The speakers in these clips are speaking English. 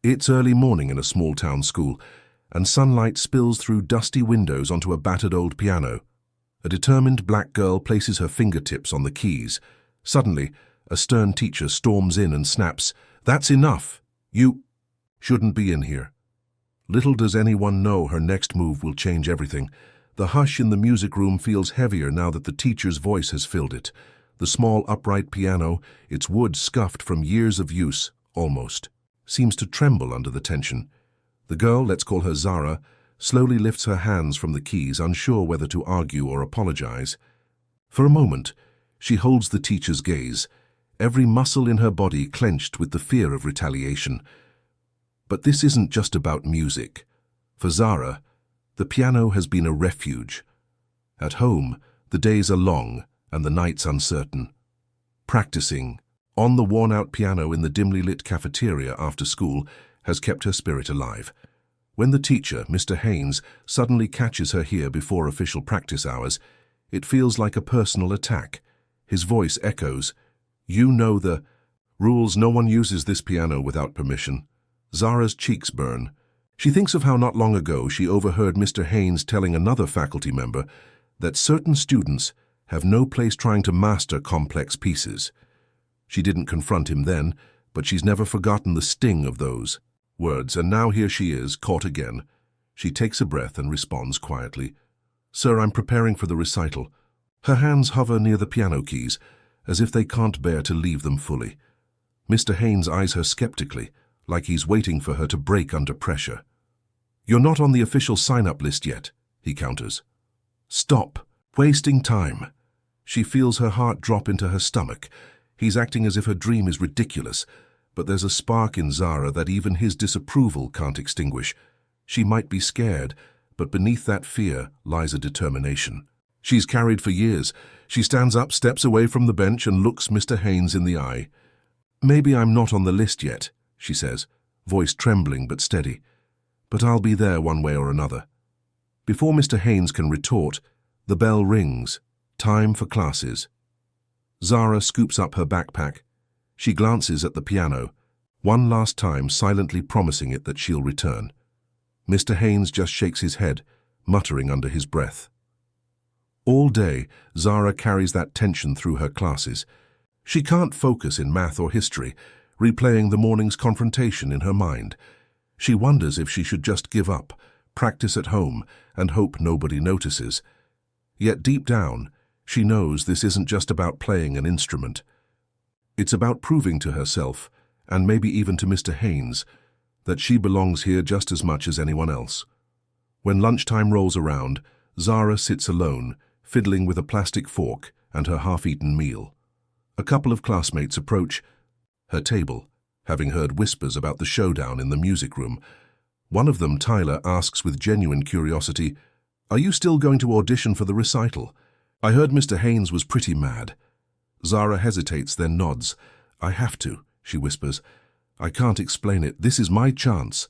It's early morning in a small-town school, and sunlight spills through dusty windows onto a battered old piano. A determined black girl places her fingertips on the keys. Suddenly, a stern teacher storms in and snaps, "That's enough! You shouldn't be in here." Little does anyone know her next move will change everything. The hush in the music room feels heavier now that the teacher's voice has filled it. The small upright piano, its wood scuffed from years of use, almost, seems to tremble under the tension. The girl, let's call her Zara, slowly lifts her hands from the keys, unsure whether to argue or apologize. For a moment, she holds the teacher's gaze, every muscle in her body clenched with the fear of retaliation. But this isn't just about music. For Zara, the piano has been a refuge. At home, the days are long and the nights uncertain. Practicing on the worn-out piano in the dimly lit cafeteria after school has kept her spirit alive. When the teacher, Mr. Haynes, suddenly catches her here before official practice hours, it feels like a personal attack. His voice echoes, "You know the rules. No one uses this piano without permission." Zara's cheeks burn. She thinks of how not long ago she overheard Mr. Haynes telling another faculty member that certain students have no place trying to master complex pieces. She didn't confront him then, but she's never forgotten the sting of those words, and now here she is, caught again. She takes a breath and responds quietly, "Sir, I'm preparing for the recital." Her hands hover near the piano keys, as if they can't bear to leave them fully. Mr. Haynes eyes her skeptically, like he's waiting for her to break under pressure. "You're not on the official sign-up list yet," he counters. "Stop wasting time." She feels her heart drop into her stomach. He's acting as if her dream is ridiculous, but there's a spark in Zara that even his disapproval can't extinguish. She might be scared, but beneath that fear lies a determination. She's carried for years. She stands up, steps away from the bench, and looks Mr. Haynes in the eye. "Maybe I'm not on the list yet," she says, voice trembling but steady. "But I'll be there one way or another." Before Mr. Haynes can retort, the bell rings. Time for classes. Zara scoops up her backpack. She glances at the piano, one last time silently promising it that she'll return. Mr. Haynes just shakes his head, muttering under his breath. All day, Zara carries that tension through her classes. She can't focus in math or history, replaying the morning's confrontation in her mind. She wonders if she should just give up, practice at home, and hope nobody notices. Yet deep down, she knows this isn't just about playing an instrument. It's about proving to herself, and maybe even to Mr. Haynes, that she belongs here just as much as anyone else. When lunchtime rolls around, Zara sits alone, fiddling with a plastic fork and her half-eaten meal. A couple of classmates approach her table, having heard whispers about the showdown in the music room. One of them, Tyler, asks with genuine curiosity, "Are you still going to audition for the recital? I heard Mr. Haynes was pretty mad." Zara hesitates, then nods. "I have to," she whispers. "I can't explain it. This is my chance."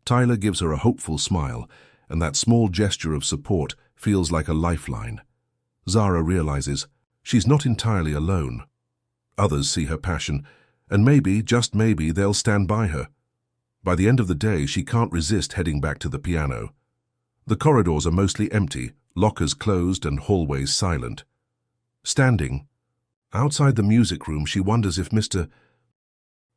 Tyler gives her a hopeful smile, and that small gesture of support feels like a lifeline. Zara realizes she's not entirely alone. Others see her passion, and maybe, just maybe, they'll stand by her. By the end of the day, she can't resist heading back to the piano. The corridors are mostly empty, lockers closed and hallways silent. Standing outside the music room, she wonders if Mr.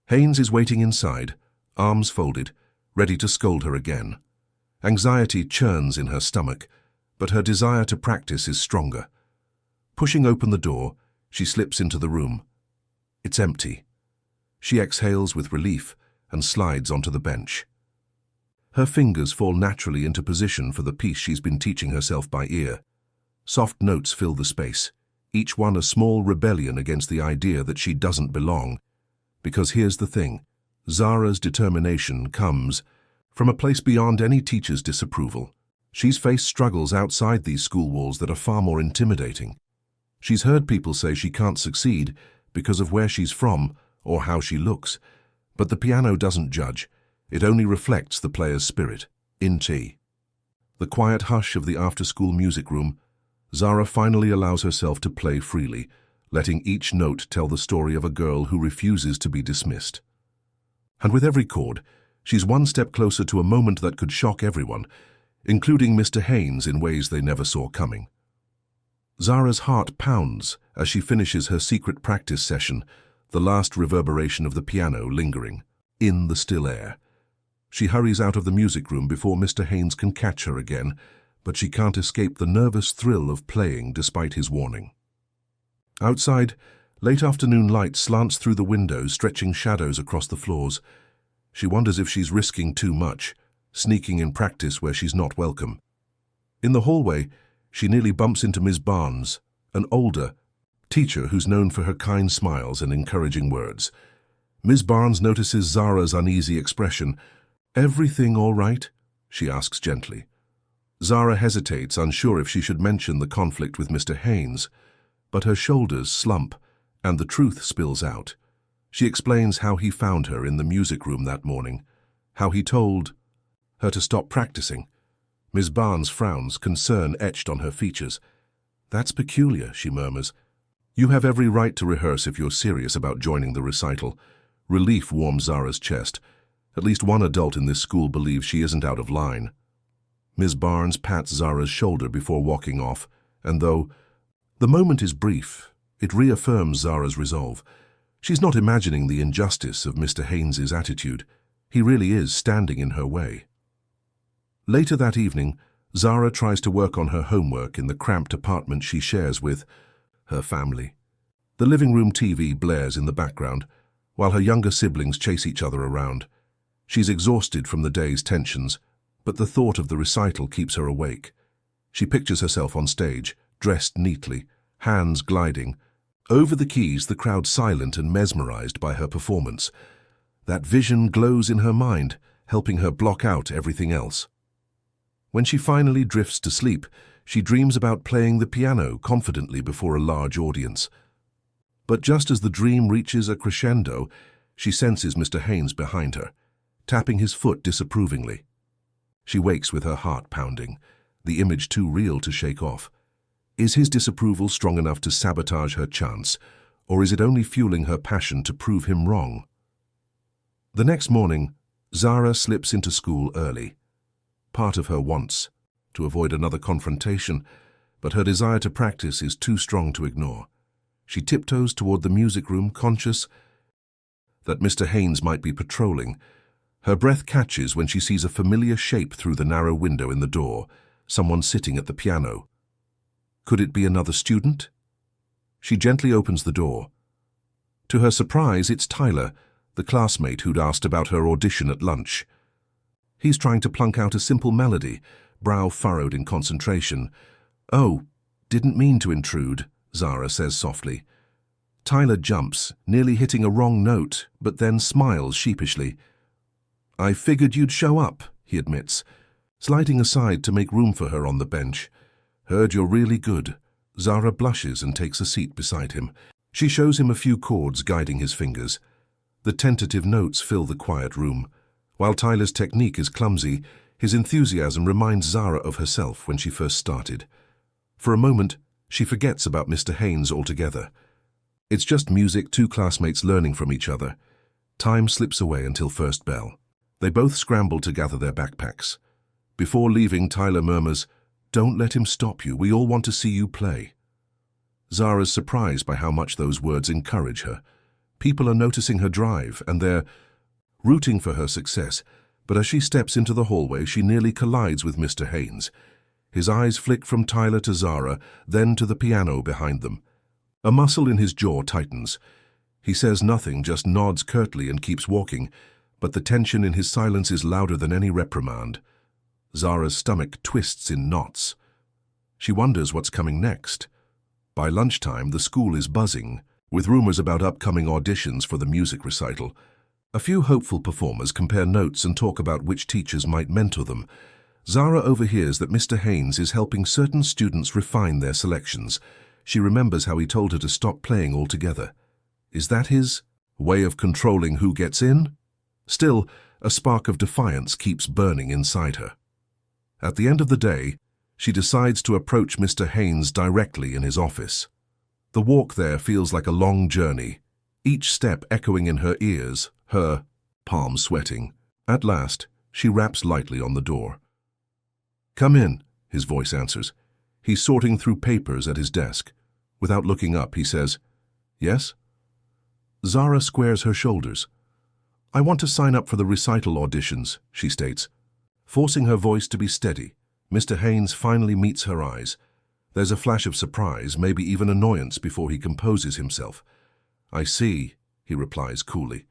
Haynes is waiting inside, arms folded, ready to scold her again. Anxiety churns in her stomach, but her desire to practice is stronger. Pushing open the door, she slips into the room. It's empty. She exhales with relief and slides onto the bench. Her fingers fall naturally into position for the piece she's been teaching herself by ear. Soft notes fill the space, each one a small rebellion against the idea that she doesn't belong. Because here's the thing, Zara's determination comes from a place beyond any teacher's disapproval. She's faced struggles outside these school walls that are far more intimidating. She's heard people say she can't succeed because of where she's from or how she looks. But the piano doesn't judge. It only reflects the player's spirit. In tea. The quiet hush of the after-school music room, Zara finally allows herself to play freely, letting each note tell the story of a girl who refuses to be dismissed. And with every chord, She's one step closer to a moment that could shock everyone, including Mr. Haynes in ways they never saw coming. Zara's heart pounds as she finishes her secret practice session, the last reverberation of the piano lingering in the still air. She hurries out of the music room before Mr. Haynes can catch her again, but she can't escape the nervous thrill of playing despite his warning. Outside, late afternoon light slants through the windows, stretching shadows across the floors. She wonders if she's risking too much, sneaking in practice where she's not welcome. In the hallway, she nearly bumps into Ms. Barnes, an older teacher who's known for her kind smiles and encouraging words. Ms. Barnes notices Zara's uneasy expression. "Everything all right?" she asks gently. Zara hesitates, unsure if she should mention the conflict with Mr. Haynes, but her shoulders slump, and the truth spills out. She explains how he found her in the music room that morning, how he told her to stop practicing. Ms. Barnes frowns, concern etched on her features. "That's peculiar," she murmurs. "You have every right to rehearse if you're serious about joining the recital." Relief warms Zara's chest. At least one adult in this school believes she isn't out of line. Ms. Barnes pats Zara's shoulder before walking off, and though the moment is brief, it reaffirms Zara's resolve. She's not imagining the injustice of Mr. Haynes's attitude. He really is standing in her way. Later that evening, Zara tries to work on her homework in the cramped apartment she shares with her family. The living room TV blares in the background, while her younger siblings chase each other around. She's exhausted from the day's tensions, but the thought of the recital keeps her awake. She pictures herself on stage, dressed neatly, hands gliding. Over the keys, the crowd silent and mesmerized by her performance. That vision glows in her mind, helping her block out everything else. When she finally drifts to sleep, she dreams about playing the piano confidently before a large audience. But just as the dream reaches a crescendo, she senses Mr. Haynes behind her, tapping his foot disapprovingly. She wakes with her heart pounding, the image too real to shake off. Is his disapproval strong enough to sabotage her chance, or is it only fueling her passion to prove him wrong? The next morning, Zara slips into school early. Part of her wants to avoid another confrontation, but her desire to practice is too strong to ignore. She tiptoes toward the music room, conscious that Mr. Haynes might be patrolling. Her breath catches when she sees a familiar shape through the narrow window in the door, someone sitting at the piano. Could it be another student? She gently opens the door. To her surprise, it's Tyler, the classmate who'd asked about her audition at lunch. He's trying to plunk out a simple melody, brow furrowed in concentration. "Oh, didn't mean to intrude," Zara says softly. Tyler jumps, nearly hitting a wrong note, but then smiles sheepishly. "I figured you'd show up," he admits, sliding aside to make room for her on the bench. "Heard you're really good." Zara blushes and takes a seat beside him. She shows him a few chords guiding his fingers. The tentative notes fill the quiet room. While Tyler's technique is clumsy, his enthusiasm reminds Zara of herself when she first started. For a moment, she forgets about Mr. Haynes altogether. It's just music, two classmates learning from each other. Time slips away until first bell. They both scramble to gather their backpacks. Before leaving, Tyler murmurs, "Don't let him stop you. We all want to see you play." Zara's surprised by how much those words encourage her. People are noticing her drive, and they're rooting for her success. But as she steps into the hallway, she nearly collides with Mr. Haynes. His eyes flick from Tyler to Zara, then to the piano behind them. A muscle in his jaw tightens. He says nothing, just nods curtly and keeps walking, but the tension in his silence is louder than any reprimand. Zara's stomach twists in knots. She wonders what's coming next. By lunchtime, the school is buzzing, with rumors about upcoming auditions for the music recital. A few hopeful performers compare notes and talk about which teachers might mentor them. Zara overhears that Mr. Haynes is helping certain students refine their selections. She remembers how he told her to stop playing altogether. Is that his way of controlling who gets in? Still, a spark of defiance keeps burning inside her. At the end of the day, she decides to approach Mr. Haynes directly in his office. The walk there feels like a long journey, each step echoing in her ears, her palms sweating. At last, she raps lightly on the door. "Come in," his voice answers. He's sorting through papers at his desk. Without looking up, he says, "Yes?" Zara squares her shoulders. "I want to sign up for the recital auditions," she states. Forcing her voice to be steady, Mr. Haynes finally meets her eyes. There's a flash of surprise, maybe even annoyance, before he composes himself. "I see," he replies coolly.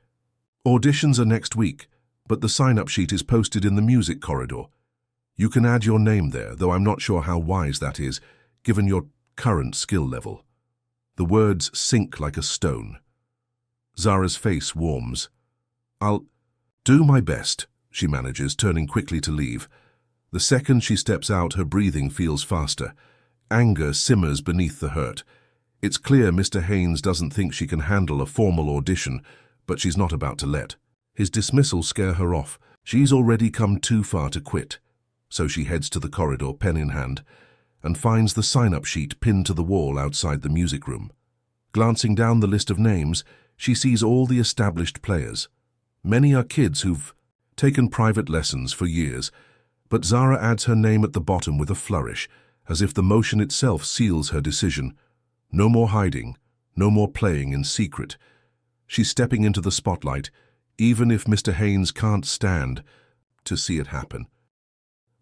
"Auditions are next week, but the sign-up sheet is posted in the music corridor. You can add your name there, though I'm not sure how wise that is, given your current skill level." The words sink like a stone. Zara's face warms. "I'll do my best," she manages, turning quickly to leave. The second she steps out, her breathing feels faster. Anger simmers beneath the hurt. It's clear Mr. Haynes doesn't think she can handle a formal audition, but she's not about to let his dismissal scare her off. She's already come too far to quit. So she heads to the corridor, pen in hand, and finds the sign-up sheet pinned to the wall outside the music room. Glancing down the list of names, she sees all the established players. Many are kids who've taken private lessons for years, but Zara adds her name at the bottom with a flourish, as if the motion itself seals her decision. No more hiding, no more playing in secret. She's stepping into the spotlight, even if Mr. Haynes can't stand to see it happen.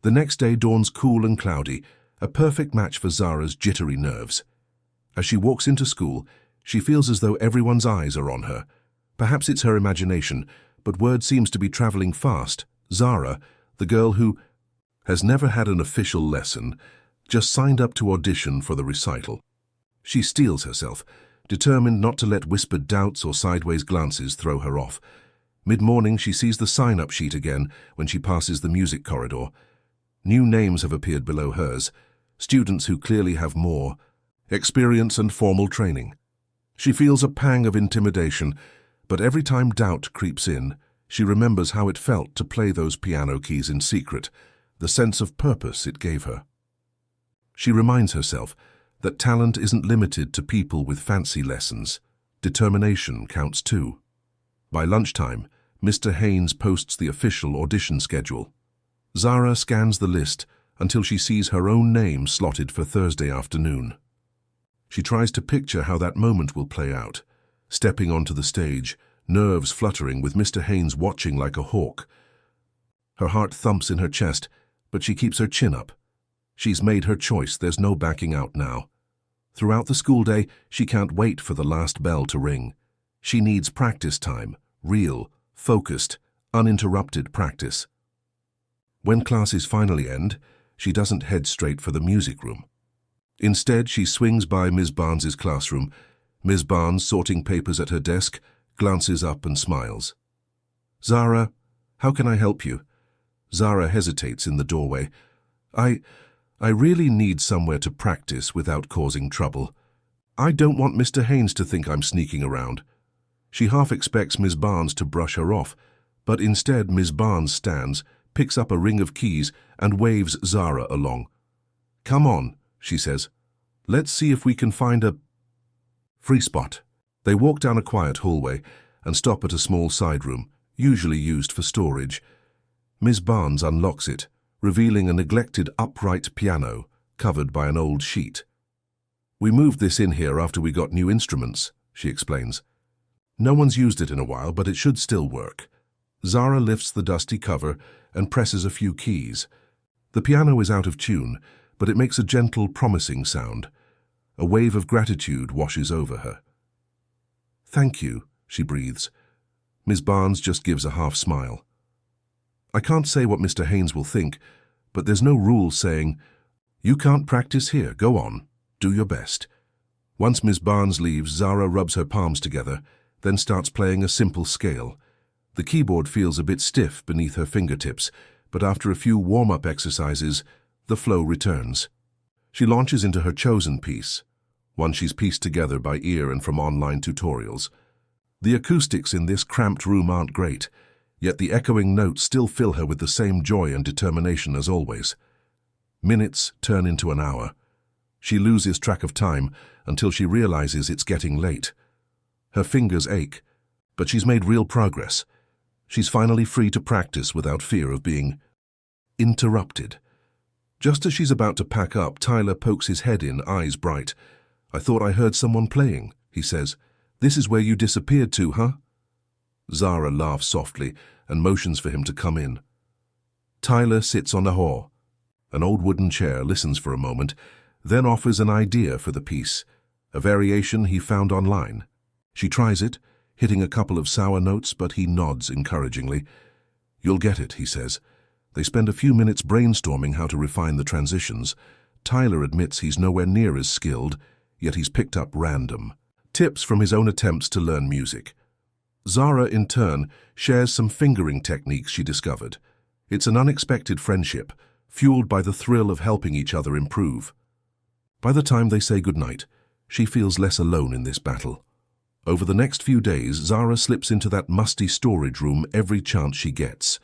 The next day dawns cool and cloudy, a perfect match for Zara's jittery nerves. As she walks into school, she feels as though everyone's eyes are on her. Perhaps it's her imagination, but word seems to be traveling fast. Zara, the girl who has never had an official lesson, just signed up to audition for the recital. She steels herself, determined not to let whispered doubts or sideways glances throw her off. Mid-morning, she sees the sign-up sheet again when she passes the music corridor. New names have appeared below hers, students who clearly have more experience and formal training. She feels a pang of intimidation, but every time doubt creeps in, she remembers how it felt to play those piano keys in secret, the sense of purpose it gave her. She reminds herself that talent isn't limited to people with fancy lessons. Determination counts too. By lunchtime, Mr. Haynes posts the official audition schedule. Zara scans the list until she sees her own name slotted for Thursday afternoon. She tries to picture how that moment will play out, stepping onto the stage, nerves fluttering with Mr. Haynes watching like a hawk. Her heart thumps in her chest, but she keeps her chin up. She's made her choice, there's no backing out now. Throughout the school day, she can't wait for the last bell to ring. She needs practice time, real, focused, uninterrupted practice. When classes finally end, she doesn't head straight for the music room. Instead, she swings by Ms. Barnes's classroom. Ms. Barnes, sorting papers at her desk, glances up and smiles. "Zara, how can I help you?" Zara hesitates in the doorway. I really need somewhere to practice without causing trouble. I don't want Mr. Haynes to think I'm sneaking around." She half expects Ms. Barnes to brush her off, but instead Ms. Barnes stands, picks up a ring of keys, and waves Zara along. "Come on," she says. "Let's see if we can find a free spot." They walk down a quiet hallway and stop at a small side room, usually used for storage. Ms. Barnes unlocks it, revealing a neglected upright piano covered by an old sheet. "We moved this in here after we got new instruments," she explains. "No one's used it in a while, but it should still work." Zara lifts the dusty cover and presses a few keys. The piano is out of tune, but it makes a gentle, promising sound. A wave of gratitude washes over her. "Thank you," she breathes. Ms. Barnes just gives a half smile. "I can't say what Mr. Haynes will think, but there's no rule saying, 'You can't practice here, go on, do your best.'" Once Ms. Barnes leaves, Zara rubs her palms together, then starts playing a simple scale. The keyboard feels a bit stiff beneath her fingertips, but after a few warm-up exercises, the flow returns. She launches into her chosen piece, one she's pieced together by ear and from online tutorials. The acoustics in this cramped room aren't great, yet the echoing notes still fill her with the same joy and determination as always. Minutes turn into an hour. She loses track of time until she realizes it's getting late. Her fingers ache, but she's made real progress. She's finally free to practice without fear of being interrupted. Just as she's about to pack up, Tyler pokes his head in, eyes bright. "I thought I heard someone playing," he says. "This is where you disappeared to, huh?" Zara laughs softly and motions for him to come in. Tyler sits on a haw, an old wooden chair, listens for a moment, then offers an idea for the piece, a variation he found online. She tries it, hitting a couple of sour notes, but he nods encouragingly. "You'll get it," he says. They spend a few minutes brainstorming how to refine the transitions. Tyler admits he's nowhere near as skilled, yet he's picked up random tips from his own attempts to learn music. Zara, in turn, shares some fingering techniques she discovered. It's an unexpected friendship, fueled by the thrill of helping each other improve. By the time they say goodnight, she feels less alone in this battle. Over the next few days, Zara slips into that musty storage room every chance she gets.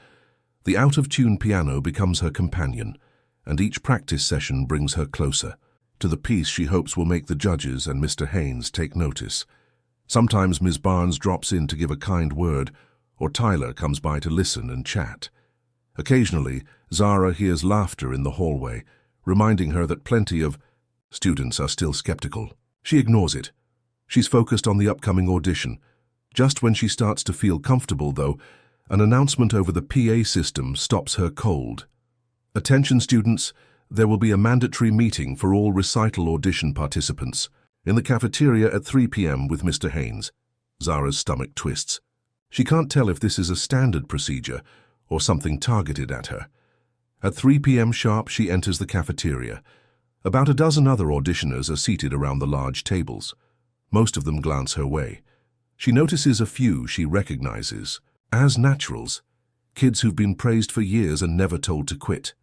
The out-of-tune piano becomes her companion, and each practice session brings her closer to the piece she hopes will make the judges and Mr. Haynes take notice. Sometimes Ms. Barnes drops in to give a kind word, or Tyler comes by to listen and chat. Occasionally, Zara hears laughter in the hallway, reminding her that plenty of students are still skeptical. She ignores it. She's focused on the upcoming audition. Just when she starts to feel comfortable, though, an announcement over the PA system stops her cold. "Attention students, there will be a mandatory meeting for all recital audition participants in the cafeteria at 3 p.m. with Mr. Haynes." Zara's stomach twists. She can't tell if this is a standard procedure or something targeted at her. At 3 p.m. sharp, she enters the cafeteria. About a dozen other auditioners are seated around the large tables. Most of them glance her way. She notices a few she recognizes as naturals, kids who've been praised for years and never told to quit.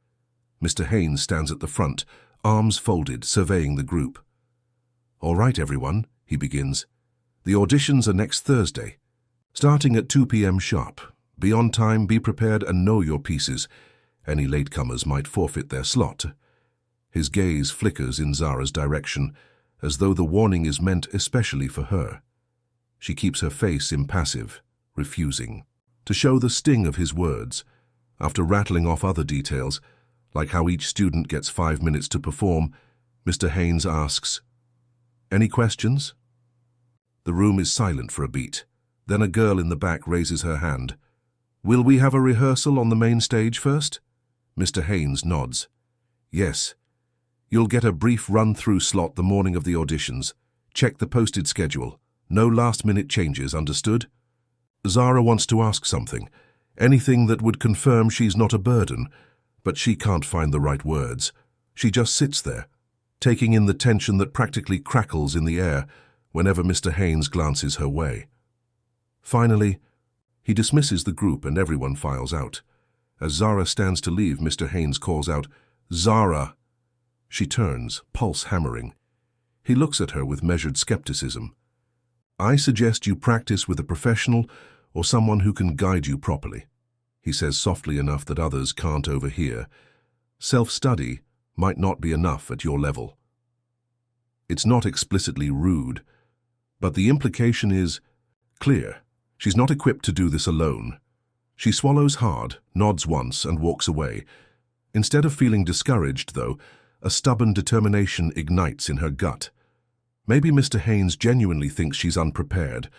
Mr. Haynes stands at the front, arms folded, surveying the group. "All right, everyone," he begins. "The auditions are next Thursday, starting at 2 p.m. sharp. Be on time, be prepared, and know your pieces. Any latecomers might forfeit their slot." His gaze flickers in Zara's direction, as though the warning is meant especially for her. She keeps her face impassive, refusing to show the sting of his words. After rattling off other details, like how each student gets 5 minutes to perform, Mr. Haynes asks, "Any questions?" The room is silent for a beat. Then a girl in the back raises her hand. "Will we have a rehearsal on the main stage first?" Mr. Haynes nods. "Yes. You'll get a brief run-through slot the morning of the auditions. Check the posted schedule. No last-minute changes, understood?" Zara wants to ask something, anything that would confirm she's not a burden, but she can't find the right words. She just sits there, taking in the tension that practically crackles in the air whenever Mr. Haynes glances her way. Finally, he dismisses the group and everyone files out. As Zara stands to leave, Mr. Haynes calls out, "Zara!" She turns, pulse hammering. He looks at her with measured skepticism. "I suggest you practice with a professional or someone who can guide you properly," he says softly enough that others can't overhear. "Self-study might not be enough at your level." It's not explicitly rude, but the implication is clear. She's not equipped to do this alone. She swallows hard, nods once, and walks away. Instead of feeling discouraged, though, a stubborn determination ignites in her gut. Maybe Mr. Haynes genuinely thinks she's unprepared,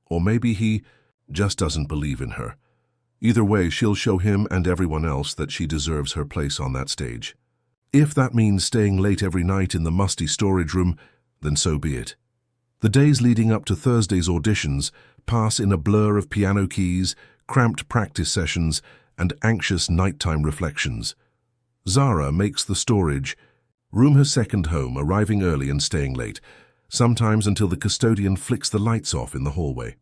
or maybe he just doesn't believe in her. Either way, she'll show him and everyone else that she deserves her place on that stage. If that means staying late every night in the musty storage room, then so be it. The days leading up to Thursday's auditions pass in a blur of piano keys, cramped practice sessions, and anxious nighttime reflections. Zara makes the storage room her second home, arriving early and staying late, sometimes until the custodian flicks the lights off in the hallway.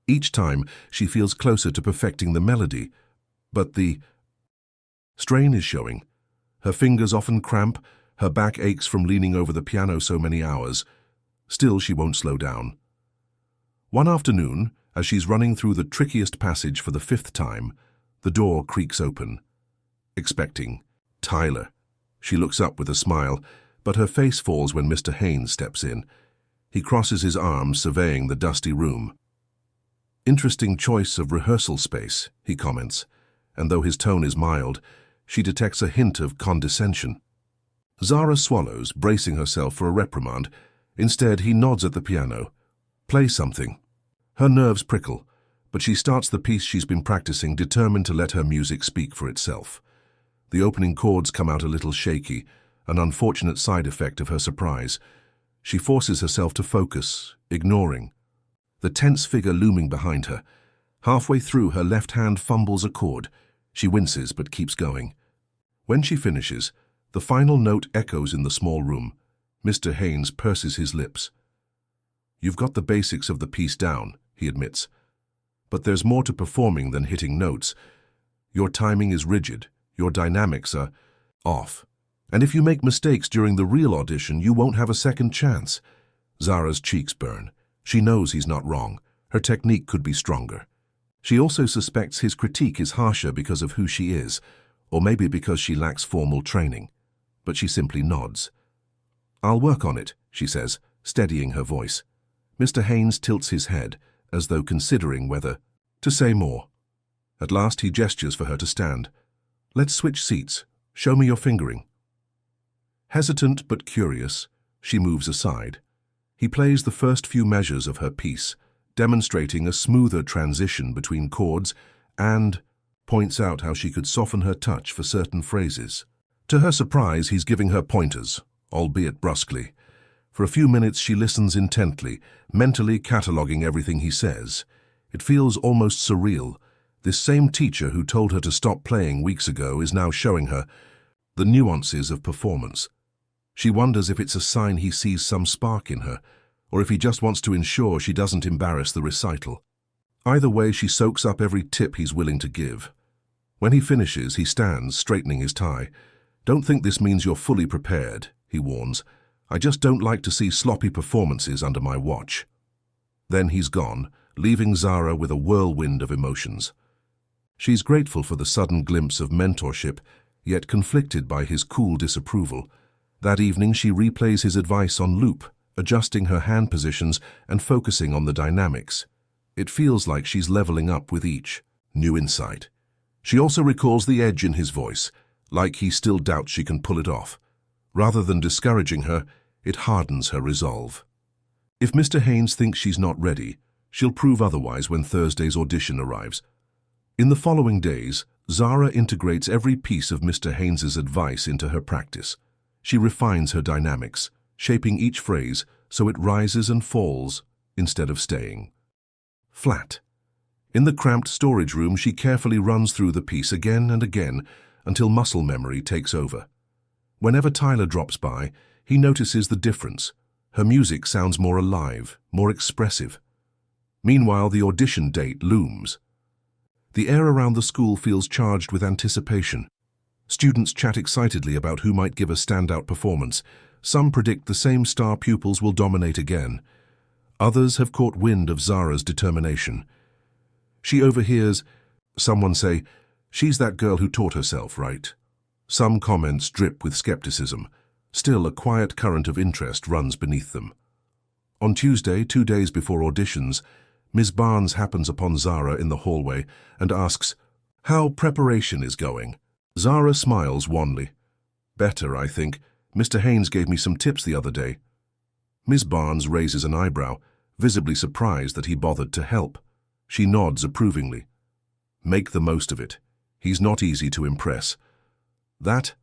Each time, she feels closer to perfecting the melody, but the strain is showing. Her fingers often cramp, her back aches from leaning over the piano so many hours. Still, she won't slow down. One afternoon, as she's running through the trickiest passage for the 5th time, the door creaks open. Expecting Tyler. She looks up with a smile, but her face falls when Mr. Haynes steps in. He crosses his arms, surveying the dusty room. Interesting choice of rehearsal space, he comments, and though his tone is mild, she detects a hint of condescension. Zara swallows, bracing herself for a reprimand. Instead, he nods at the piano. Play something. Her nerves prickle, but she starts the piece she's been practicing, determined to let her music speak for itself. The opening chords come out a little shaky, an unfortunate side effect of her surprise. She forces herself to focus, ignoring the tense figure looming behind her. Halfway through, her left hand fumbles a chord. She winces but keeps going. When she finishes, the final note echoes in the small room. Mr. Haynes purses his lips. "You've got the basics of the piece down," he admits. "But there's more to performing than hitting notes. Your timing is rigid, your dynamics are off. And if you make mistakes during the real audition, you won't have a second chance." Zara's cheeks burn. She knows he's not wrong. Her technique could be stronger. She also suspects his critique is harsher because of who she is, or maybe because she lacks formal training. But she simply nods. "I'll work on it," she says, steadying her voice. Mr. Haynes tilts his head, as though considering whether to say more. At last he gestures for her to stand. "Let's switch seats. Show me your fingering." Hesitant but curious, she moves aside. He plays the first few measures of her piece, demonstrating a smoother transition between chords, and points out how she could soften her touch for certain phrases. To her surprise, he's giving her pointers, albeit brusquely. For a few minutes she listens intently, mentally cataloguing everything he says. It feels almost surreal. This same teacher who told her to stop playing weeks ago is now showing her the nuances of performance. She wonders if it's a sign he sees some spark in her, or if he just wants to ensure she doesn't embarrass the recital. Either way, she soaks up every tip he's willing to give. When he finishes, he stands, straightening his tie. "Don't think this means you're fully prepared," he warns. "I just don't like to see sloppy performances under my watch." Then he's gone, leaving Zara with a whirlwind of emotions. She's grateful for the sudden glimpse of mentorship, yet conflicted by his cool disapproval. That evening, she replays his advice on loop, adjusting her hand positions and focusing on the dynamics. It feels like she's leveling up with each new insight. She also recalls the edge in his voice, like he still doubts she can pull it off. Rather than discouraging her, it hardens her resolve. If Mr. Haynes thinks she's not ready, she'll prove otherwise when Thursday's audition arrives. In the following days, Zara integrates every piece of Mr. Haynes's advice into her practice. She refines her dynamics, shaping each phrase so it rises and falls instead of staying flat. In the cramped storage room, she carefully runs through the piece again and again until muscle memory takes over. Whenever Tyler drops by, he notices the difference. Her music sounds more alive, more expressive. Meanwhile, the audition date looms. The air around the school feels charged with anticipation. Students chat excitedly about who might give a standout performance. Some predict the same star pupils will dominate again. Others have caught wind of Zara's determination. She overhears someone say, "She's that girl who taught herself, right?" Some comments drip with skepticism. Still, a quiet current of interest runs beneath them. On Tuesday, 2 days before auditions, Ms. Barnes happens upon Zara in the hallway and asks how preparation is going. Zara smiles wanly. "Better, I think. Mr. Haynes gave me some tips the other day." Ms. Barnes raises an eyebrow, visibly surprised that he bothered to help. She nods approvingly. "Make the most of it. He's not easy to impress." That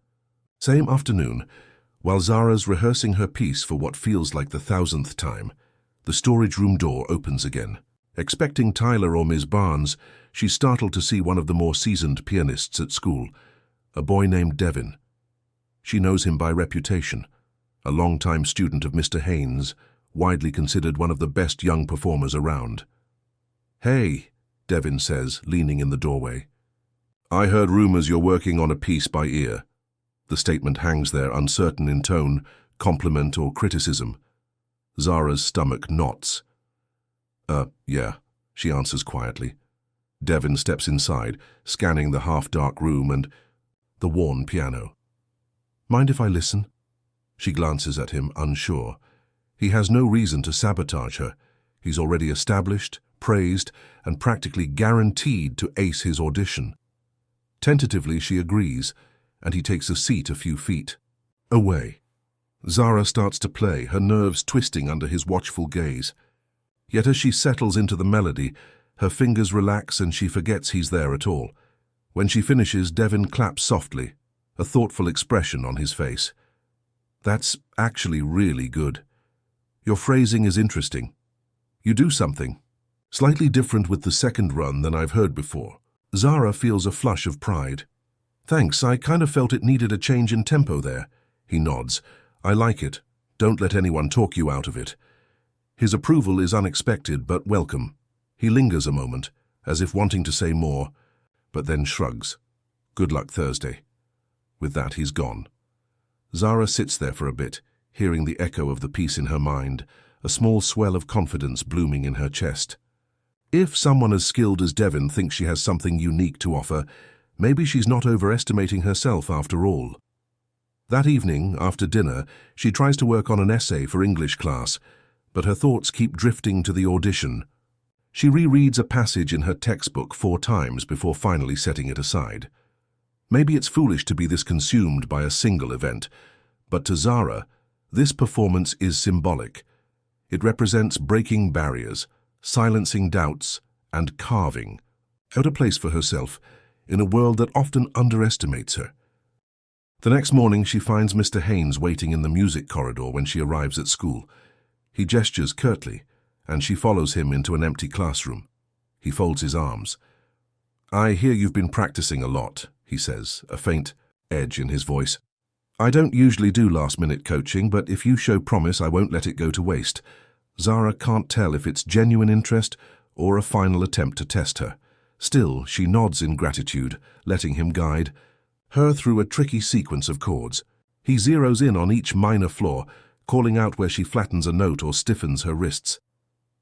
same afternoon, while Zara's rehearsing her piece for what feels like the 1,000th time, the storage room door opens again. Expecting Tyler or Ms. Barnes, she's startled to see one of the more seasoned pianists at school, a boy named Devin. She knows him by reputation, a longtime student of Mr. Haynes, widely considered one of the best young performers around. "Hey," Devin says, leaning in the doorway. "I heard rumors you're working on a piece by ear." The statement hangs there, uncertain in tone, compliment or criticism. Zara's stomach knots. Yeah," she answers quietly. Devin steps inside, scanning the half-dark room and the worn piano. "Mind if I listen?" She glances at him, unsure. He has no reason to sabotage her. He's already established, praised, and practically guaranteed to ace his audition. Tentatively, she agrees, and he takes a seat a few feet away. Zara starts to play, her nerves twisting under his watchful gaze. Yet as she settles into the melody, her fingers relax and she forgets he's there at all. When she finishes, Devin claps softly, a thoughtful expression on his face. "That's actually really good. Your phrasing is interesting. You do something slightly different with the second run than I've heard before." Zara feels a flush of pride. "Thanks, I kind of felt it needed a change in tempo there." He nods. "I like it. Don't let anyone talk you out of it." His approval is unexpected but welcome. He lingers a moment, as if wanting to say more, but then shrugs. "Good luck Thursday." With that, he's gone. Zara sits there for a bit, hearing the echo of the piece in her mind, a small swell of confidence blooming in her chest. If someone as skilled as Devin thinks she has something unique to offer, maybe she's not overestimating herself after all. That evening, after dinner, she tries to work on an essay for English class, but her thoughts keep drifting to the audition. She rereads a passage in her textbook 4 times before finally setting it aside. Maybe it's foolish to be this consumed by a single event, but to Zara, this performance is symbolic. It represents breaking barriers, silencing doubts, and carving out a place for herself in a world that often underestimates her. The next morning, she finds Mr. Haynes waiting in the music corridor when she arrives at school. He gestures curtly, and she follows him into an empty classroom. He folds his arms. "I hear you've been practicing a lot," he says, a faint edge in his voice. "I don't usually do last-minute coaching, but if you show promise, I won't let it go to waste." Zara can't tell if it's genuine interest or a final attempt to test her. Still, she nods in gratitude, letting him guide her through a tricky sequence of chords. He zeroes in on each minor flaw, calling out where she flattens a note or stiffens her wrists.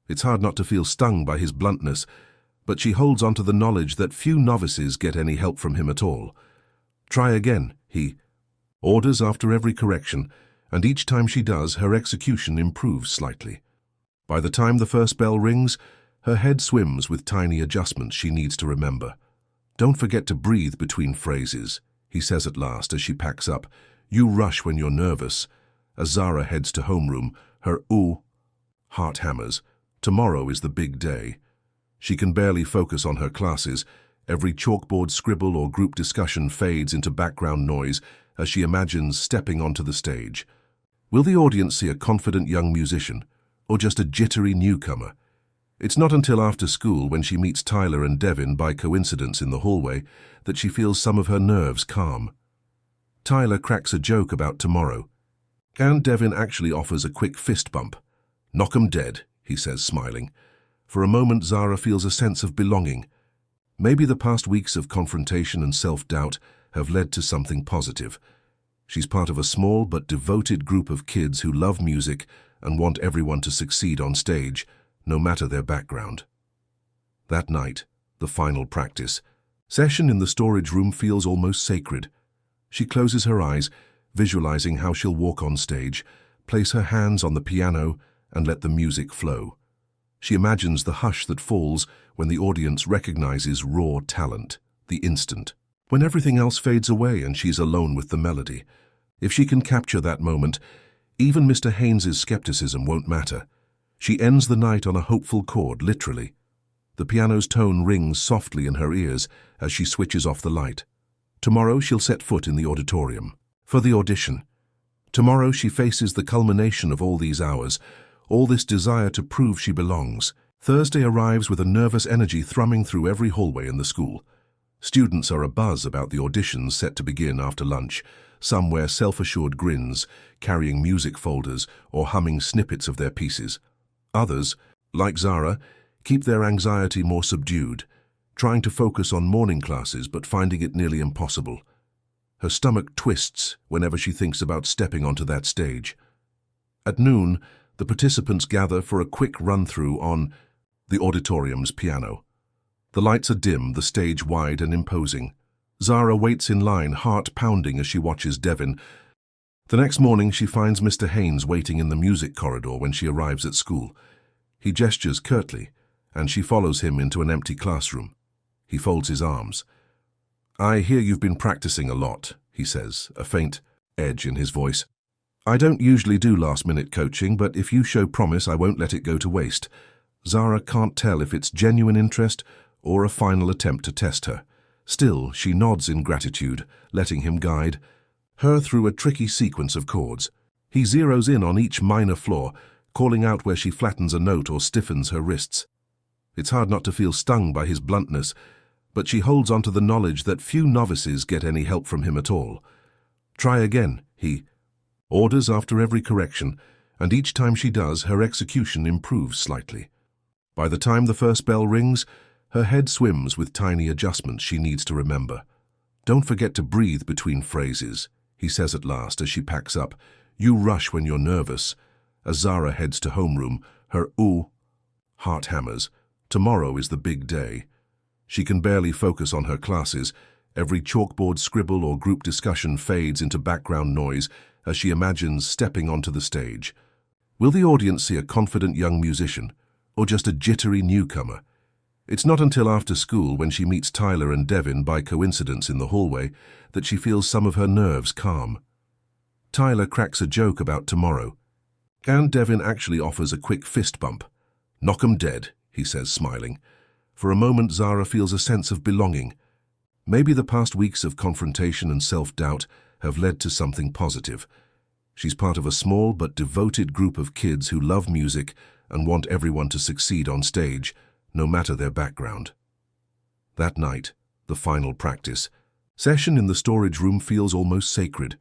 It's hard not to feel stung by his bluntness, but she holds on to the knowledge that few novices get any help from him at all. "Try again," he orders after every correction, and each time she does, her execution improves slightly. By the time the first bell rings, her head swims with tiny adjustments she needs to remember. "Don't forget to breathe between phrases," he says at last as she packs up. "You rush when you're nervous." As Zara heads to homeroom, her heart hammers. Tomorrow is the big day. She can barely focus on her classes. Every chalkboard scribble or group discussion fades into background noise as she imagines stepping onto the stage. Will the audience see a confident young musician, or just a jittery newcomer? It's not until after school, when she meets Tyler and Devin by coincidence in the hallway, that she feels some of her nerves calm. Tyler cracks a joke about tomorrow, and Devin actually offers a quick fist bump. "Knock 'em dead," he says, smiling. For a moment, Zara feels a sense of belonging. Maybe the past weeks of confrontation and self-doubt have led to something positive. She's part of a small but devoted group of kids who love music and want everyone to succeed on stage, no matter their background. That night, the final practice session in the storage room feels almost sacred. She closes her eyes, visualizing how she'll walk on stage, place her hands on the piano, and let the music flow. She imagines the hush that falls when the audience recognizes raw talent, the instant, when everything else fades away and she's alone with the melody. If she can capture that moment, even Mr. Haynes's skepticism won't matter. She ends the night on a hopeful chord, literally. The piano's tone rings softly in her ears as she switches off the light. Tomorrow she'll set foot in the auditorium for the audition. Tomorrow she faces the culmination of all these hours, all this desire to prove she belongs. Thursday arrives with a nervous energy thrumming through every hallway in the school. Students are abuzz about the auditions set to begin after lunch. Some wear self-assured grins, carrying music folders or humming snippets of their pieces. Others, like Zara, keep their anxiety more subdued, trying to focus on morning classes but finding it nearly impossible. Her stomach twists whenever she thinks about stepping onto that stage. At noon, the participants gather for a quick run-through on the auditorium's piano. The lights are dim, the stage wide and imposing. Zara waits in line, heart pounding as she watches Devin. The next morning, she finds Mr. Haynes waiting in the music corridor when she arrives at school. He gestures curtly, and she follows him into an empty classroom. He folds his arms. "I hear you've been practicing a lot," he says, a faint edge in his voice. "I don't usually do last-minute coaching, but if you show promise, I won't let it go to waste." Zara can't tell if it's genuine interest or a final attempt to test her. Still, she nods in gratitude, letting him guide her through a tricky sequence of chords. He zeroes in on each minor flaw, calling out where she flattens a note or stiffens her wrists. It's hard not to feel stung by his bluntness, but she holds on to the knowledge that few novices get any help from him at all. "Try again," he orders after every correction, and each time she does, her execution improves slightly. By the time the first bell rings, her head swims with tiny adjustments she needs to remember. "Don't forget to breathe between phrases," he says at last as she packs up. "You rush when you're nervous." As Zara heads to homeroom, her heart hammers. Tomorrow is the big day. She can barely focus on her classes. Every chalkboard scribble or group discussion fades into background noise as she imagines stepping onto the stage. Will the audience see a confident young musician, or just a jittery newcomer? It's not until after school, when she meets Tyler and Devin by coincidence in the hallway, that she feels some of her nerves calm. Tyler cracks a joke about tomorrow, and Devin actually offers a quick fist bump. "Knock 'em dead," he says, smiling. For a moment, Zara feels a sense of belonging. Maybe the past weeks of confrontation and self-doubt have led to something positive. She's part of a small but devoted group of kids who love music and want everyone to succeed on stage, no matter their background. That night, the final practice session in the storage room feels almost sacred.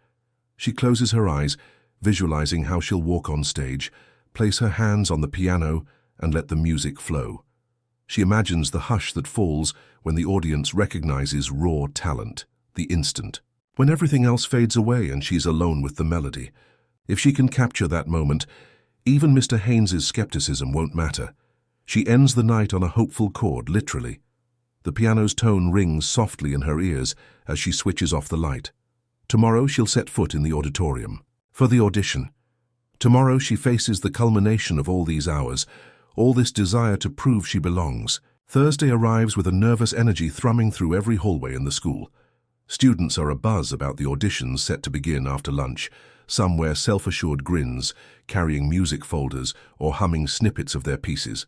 She closes her eyes, visualizing how she'll walk on stage, place her hands on the piano, and let the music flow. She imagines the hush that falls when the audience recognizes raw talent, the instant, when everything else fades away and she's alone with the melody. If she can capture that moment, even Mr. Haynes's skepticism won't matter. She ends the night on a hopeful chord, literally. The piano's tone rings softly in her ears as she switches off the light. Tomorrow she'll set foot in the auditorium for the audition. Tomorrow she faces the culmination of all these hours, all this desire to prove she belongs. Thursday arrives with a nervous energy thrumming through every hallway in the school. Students are abuzz about the auditions set to begin after lunch. Some wear self-assured grins, carrying music folders or humming snippets of their pieces.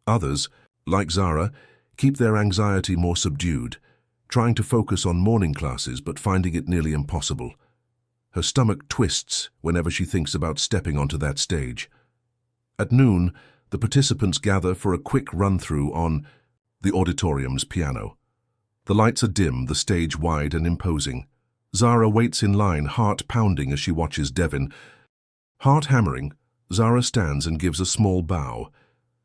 Others, like Zara, keep their anxiety more subdued, trying to focus on morning classes but finding it nearly impossible. Her stomach twists whenever she thinks about stepping onto that stage. At noon, the participants gather for a quick run-through on the auditorium's piano. The lights are dim, the stage wide and imposing. Zara waits in line, heart pounding as she watches Devin. Heart hammering, Zara stands and gives a small bow.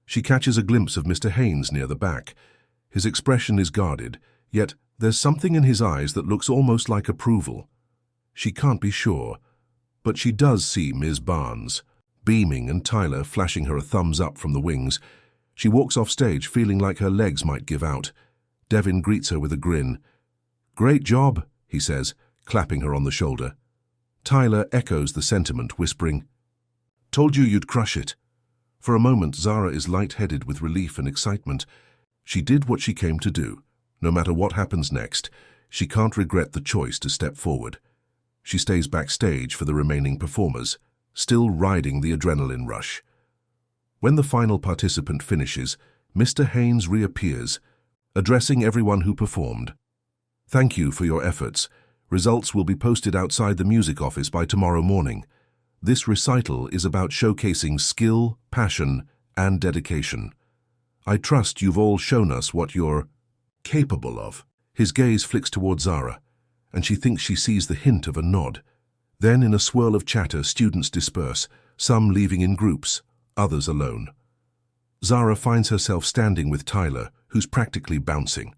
She catches a glimpse of Mr. Haynes near the back. His expression is guarded, yet there's something in his eyes that looks almost like approval. She can't be sure, but she does see Ms. Barnes, beaming, and Tyler flashing her a thumbs up from the wings. She walks off stage feeling like her legs might give out. Devin greets her with a grin. "Great job," he says, clapping her on the shoulder. Tyler echoes the sentiment, whispering, "Told you you'd crush it." For a moment, Zara is lightheaded with relief and excitement. She did what she came to do. No matter what happens next, she can't regret the choice to step forward. She stays backstage for the remaining performers, still riding the adrenaline rush. When the final participant finishes, Mr. Haynes reappears, addressing everyone who performed. "Thank you for your efforts. Results will be posted outside the music office by tomorrow morning. This recital is about showcasing skill, passion, and dedication. I trust you've all shown us what you're capable of." His gaze flicks toward Zara, and she thinks she sees the hint of a nod. Then, in a swirl of chatter, students disperse, some leaving in groups, others alone. Zara finds herself standing with Tyler, who's practically bouncing.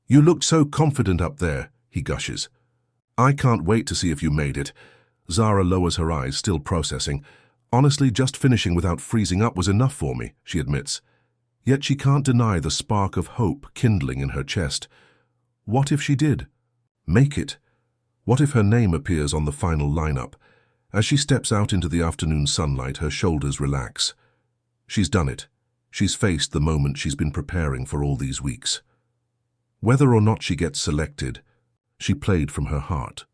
"You looked so confident up there," he gushes. "I can't wait to see if you made it." Zara lowers her eyes, still processing. "Honestly, just finishing without freezing up was enough for me," she admits. Yet she can't deny the spark of hope kindling in her chest. What if she did make it? What if her name appears on the final lineup? As she steps out into the afternoon sunlight, her shoulders relax. She's done it. She's faced the moment she's been preparing for all these weeks. Whether or not she gets selected, she played from her heart.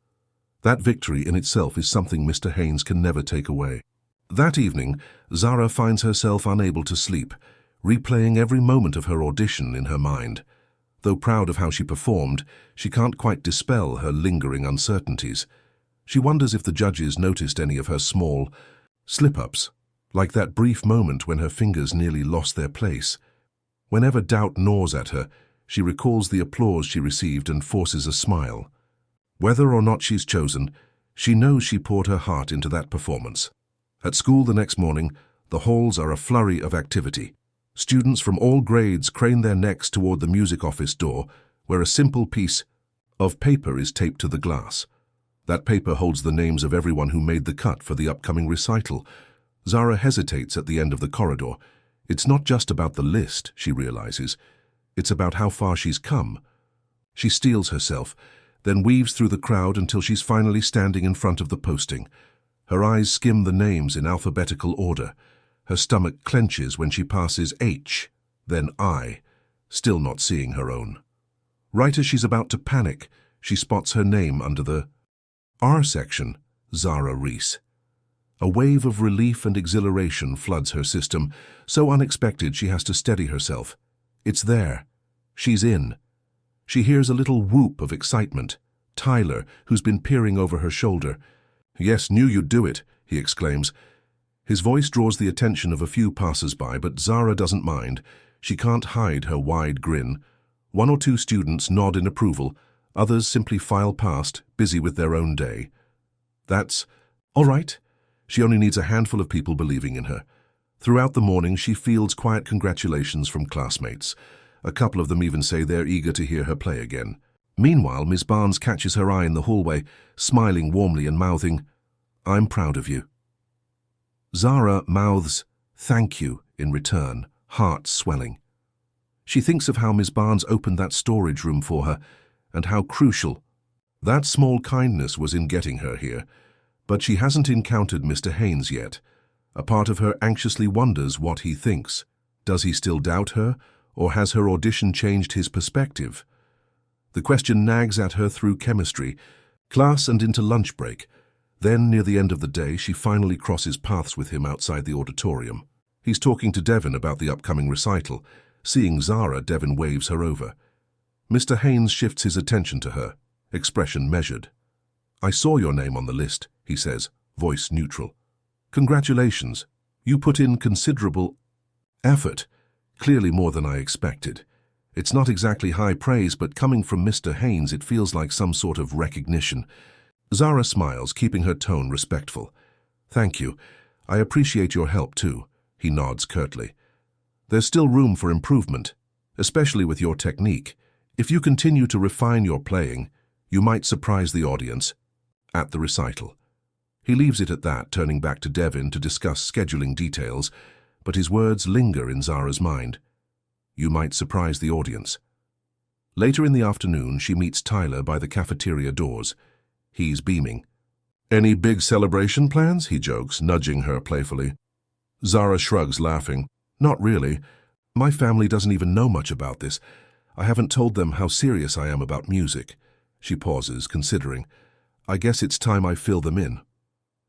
That victory in itself is something Mr. Haynes can never take away. That evening, Zara finds herself unable to sleep, replaying every moment of her audition in her mind. Though proud of how she performed, she can't quite dispel her lingering uncertainties. She wonders if the judges noticed any of her small slip-ups, like that brief moment when her fingers nearly lost their place. Whenever doubt gnaws at her, she recalls the applause she received and forces a smile. Whether or not she's chosen, she knows she poured her heart into that performance. At school the next morning, the halls are a flurry of activity. Students from all grades crane their necks toward the music office door, where a simple piece of paper is taped to the glass. That paper holds the names of everyone who made the cut for the upcoming recital. Zara hesitates at the end of the corridor. It's not just about the list, she realizes. It's about how far she's come. She steels herself, then weaves through the crowd until she's finally standing in front of the posting. Her eyes skim the names in alphabetical order. Her stomach clenches when she passes H, then I, still not seeing her own. Right as she's about to panic, she spots her name under the R section, Zara Reese. A wave of relief and exhilaration floods her system, so unexpected she has to steady herself. It's there. She's in. She hears a little whoop of excitement. Tyler, who's been peering over her shoulder. "Yes, knew you'd do it," he exclaims. His voice draws the attention of a few passers-by, but Zara doesn't mind. She can't hide her wide grin. One or two students nod in approval. Others simply file past, busy with their own day. That's all right. She only needs a handful of people believing in her. Throughout the morning, she fields quiet congratulations from classmates. A couple of them even say they're eager to hear her play again. Meanwhile, Miss Barnes catches her eye in the hallway, smiling warmly and mouthing, "I'm proud of you." Zara mouths, "Thank you," in return, heart swelling. She thinks of how Miss Barnes opened that storage room for her, and how crucial that small kindness was in getting her here. But she hasn't encountered Mr. Haynes yet. A part of her anxiously wonders what he thinks. Does he still doubt her, or has her audition changed his perspective? The question nags at her through chemistry, class and into lunch break. Then, near the end of the day, she finally crosses paths with him outside the auditorium. He's talking to Devin about the upcoming recital. Seeing Zara, Devin waves her over. Mr. Haynes shifts his attention to her, expression measured. "I saw your name on the list," he says, voice neutral. "Congratulations. You put in considerable effort, clearly more than I expected. It's not exactly high praise, but coming from Mr. Haynes, it feels like some sort of recognition." Zara smiles, keeping her tone respectful. "Thank you. I appreciate your help too," he nods curtly. "There's still room for improvement, especially with your technique. If you continue to refine your playing, you might surprise the audience at the recital." He leaves it at that, turning back to Devin to discuss scheduling details, but his words linger in Zara's mind. You might surprise the audience. Later in the afternoon, she meets Tyler by the cafeteria doors. He's beaming. "Any big celebration plans?" he jokes, nudging her playfully. Zara shrugs, laughing. "Not really. My family doesn't even know much about this. I haven't told them how serious I am about music." She pauses, considering. "I guess it's time I fill them in."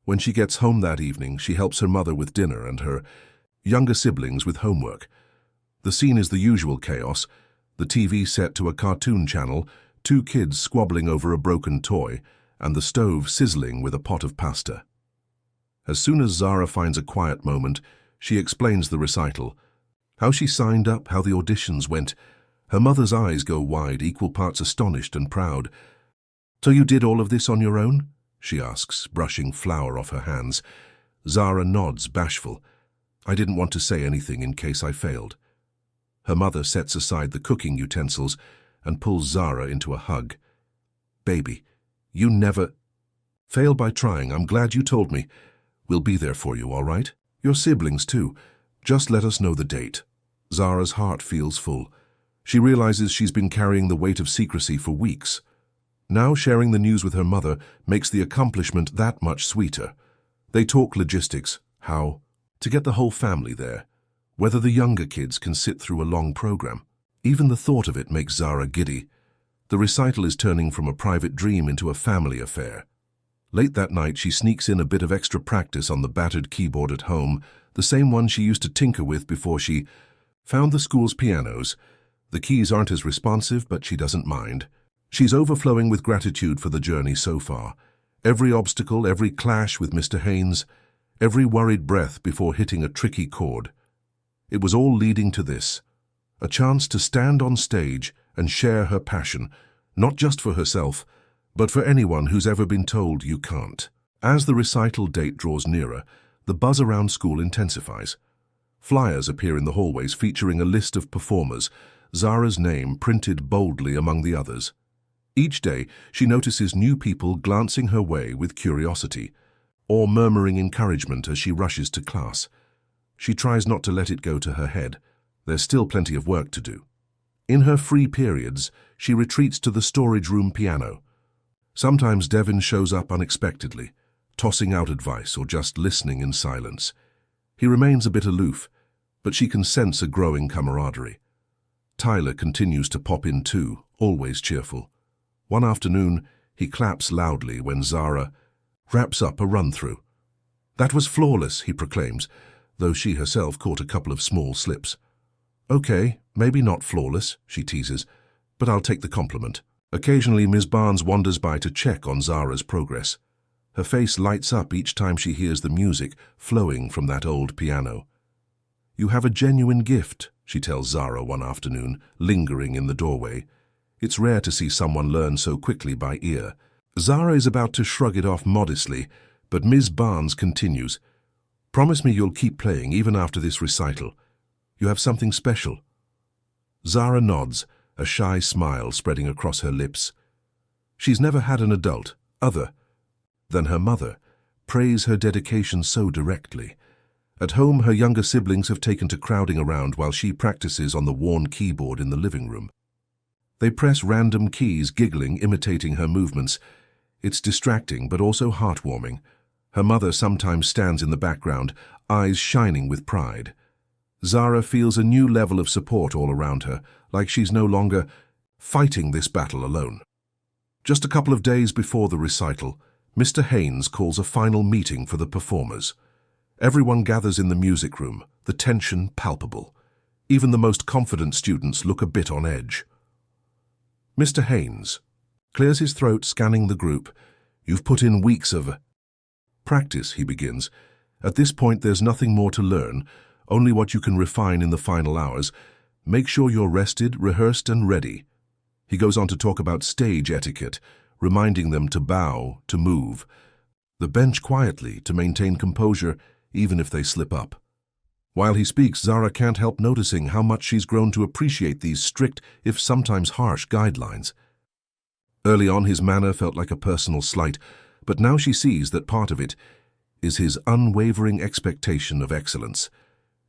When she gets home that evening, she helps her mother with dinner and her younger siblings with homework. The scene is the usual chaos, the TV set to a cartoon channel, two kids squabbling over a broken toy, and the stove sizzling with a pot of pasta. As soon as Zara finds a quiet moment, she explains the recital, how she signed up, how the auditions went. Her mother's eyes go wide, equal parts astonished and proud. "So you did all of this on your own?" she asks, brushing flour off her hands. Zara nods, bashful. "I didn't want to say anything in case I failed." Her mother sets aside the cooking utensils and pulls Zara into a hug. "Baby, you never fail by trying. I'm glad you told me. We'll be there for you, all right? Your siblings, too. Just let us know the date." Zara's heart feels full. She realizes she's been carrying the weight of secrecy for weeks. Now sharing the news with her mother makes the accomplishment that much sweeter. They talk logistics, how to get the whole family there. Whether the younger kids can sit through a long program. Even the thought of it makes Zara giddy. The recital is turning from a private dream into a family affair. Late that night, she sneaks in a bit of extra practice on the battered keyboard at home, the same one she used to tinker with before she found the school's pianos. The keys aren't as responsive, but she doesn't mind. She's overflowing with gratitude for the journey so far. Every obstacle, every clash with Mr. Haynes, every worried breath before hitting a tricky chord. It was all leading to this, a chance to stand on stage and share her passion, not just for herself, but for anyone who's ever been told you can't. As the recital date draws nearer, the buzz around school intensifies. Flyers appear in the hallways featuring a list of performers, Zara's name printed boldly among the others. Each day, she notices new people glancing her way with curiosity, or murmuring encouragement as she rushes to class. She tries not to let it go to her head. There's still plenty of work to do. In her free periods, she retreats to the storage room piano. Sometimes Devin shows up unexpectedly, tossing out advice or just listening in silence. He remains a bit aloof, but she can sense a growing camaraderie. Tyler continues to pop in too, always cheerful. One afternoon, he claps loudly when Zara wraps up a run-through. "That was flawless," he proclaims, though she herself caught a couple of small slips. "Okay, maybe not flawless," she teases, "but I'll take the compliment." Occasionally, Ms. Barnes wanders by to check on Zara's progress. Her face lights up each time she hears the music flowing from that old piano. "You have a genuine gift," she tells Zara one afternoon, lingering in the doorway. It's rare to see someone learn so quickly by ear. Zara is about to shrug it off modestly, but Ms. Barnes continues. "Promise me you'll keep playing even after this recital. You have something special." Zara nods, a shy smile spreading across her lips. She's never had an adult, other than her mother, praise her dedication so directly. At home, her younger siblings have taken to crowding around while she practices on the worn keyboard in the living room. They press random keys, giggling, imitating her movements. It's distracting, but also heartwarming. Her mother sometimes stands in the background, eyes shining with pride. Zara feels a new level of support all around her, like she's no longer fighting this battle alone. Just a couple of days before the recital, Mr. Haynes calls a final meeting for the performers. Everyone gathers in the music room, the tension palpable. Even the most confident students look a bit on edge. Mr. Haynes clears his throat, scanning the group. "You've put in weeks of practice," he begins. "At this point, there's nothing more to learn, only what you can refine in the final hours. Make sure you're rested, rehearsed, and ready." He goes on to talk about stage etiquette, reminding them to bow, to move, the bench quietly, to maintain composure, even if they slip up. While he speaks, Zara can't help noticing how much she's grown to appreciate these strict, if sometimes harsh, guidelines. Early on, his manner felt like a personal slight, but now she sees that part of it is his unwavering expectation of excellence.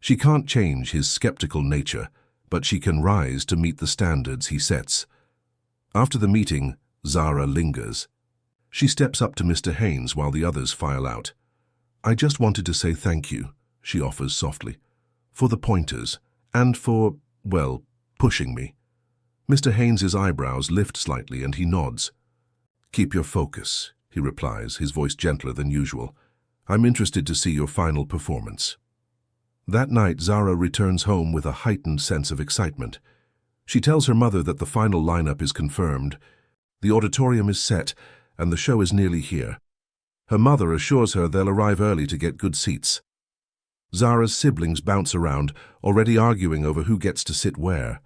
She can't change his skeptical nature, but she can rise to meet the standards he sets. After the meeting, Zara lingers. She steps up to Mr. Haynes while the others file out. "I just wanted to say thank you," she offers softly, "for the pointers, and for, well, pushing me." Mr. Haynes's eyebrows lift slightly and he nods. "Keep your focus," he replies, his voice gentler than usual. "I'm interested to see your final performance." That night, Zara returns home with a heightened sense of excitement. She tells her mother that the final lineup is confirmed. The auditorium is set, and the show is nearly here. Her mother assures her they'll arrive early to get good seats. Zara's siblings bounce around, already arguing over who gets to sit where.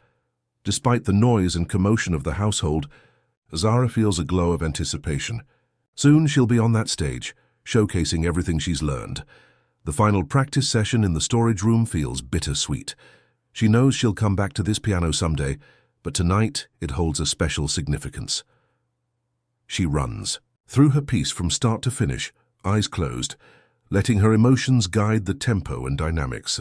Despite the noise and commotion of the household, Zara feels a glow of anticipation. Soon she'll be on that stage, showcasing everything she's learned. The final practice session in the storage room feels bittersweet. She knows she'll come back to this piano someday, but tonight it holds a special significance. She runs through her piece from start to finish, eyes closed, letting her emotions guide the tempo and dynamics.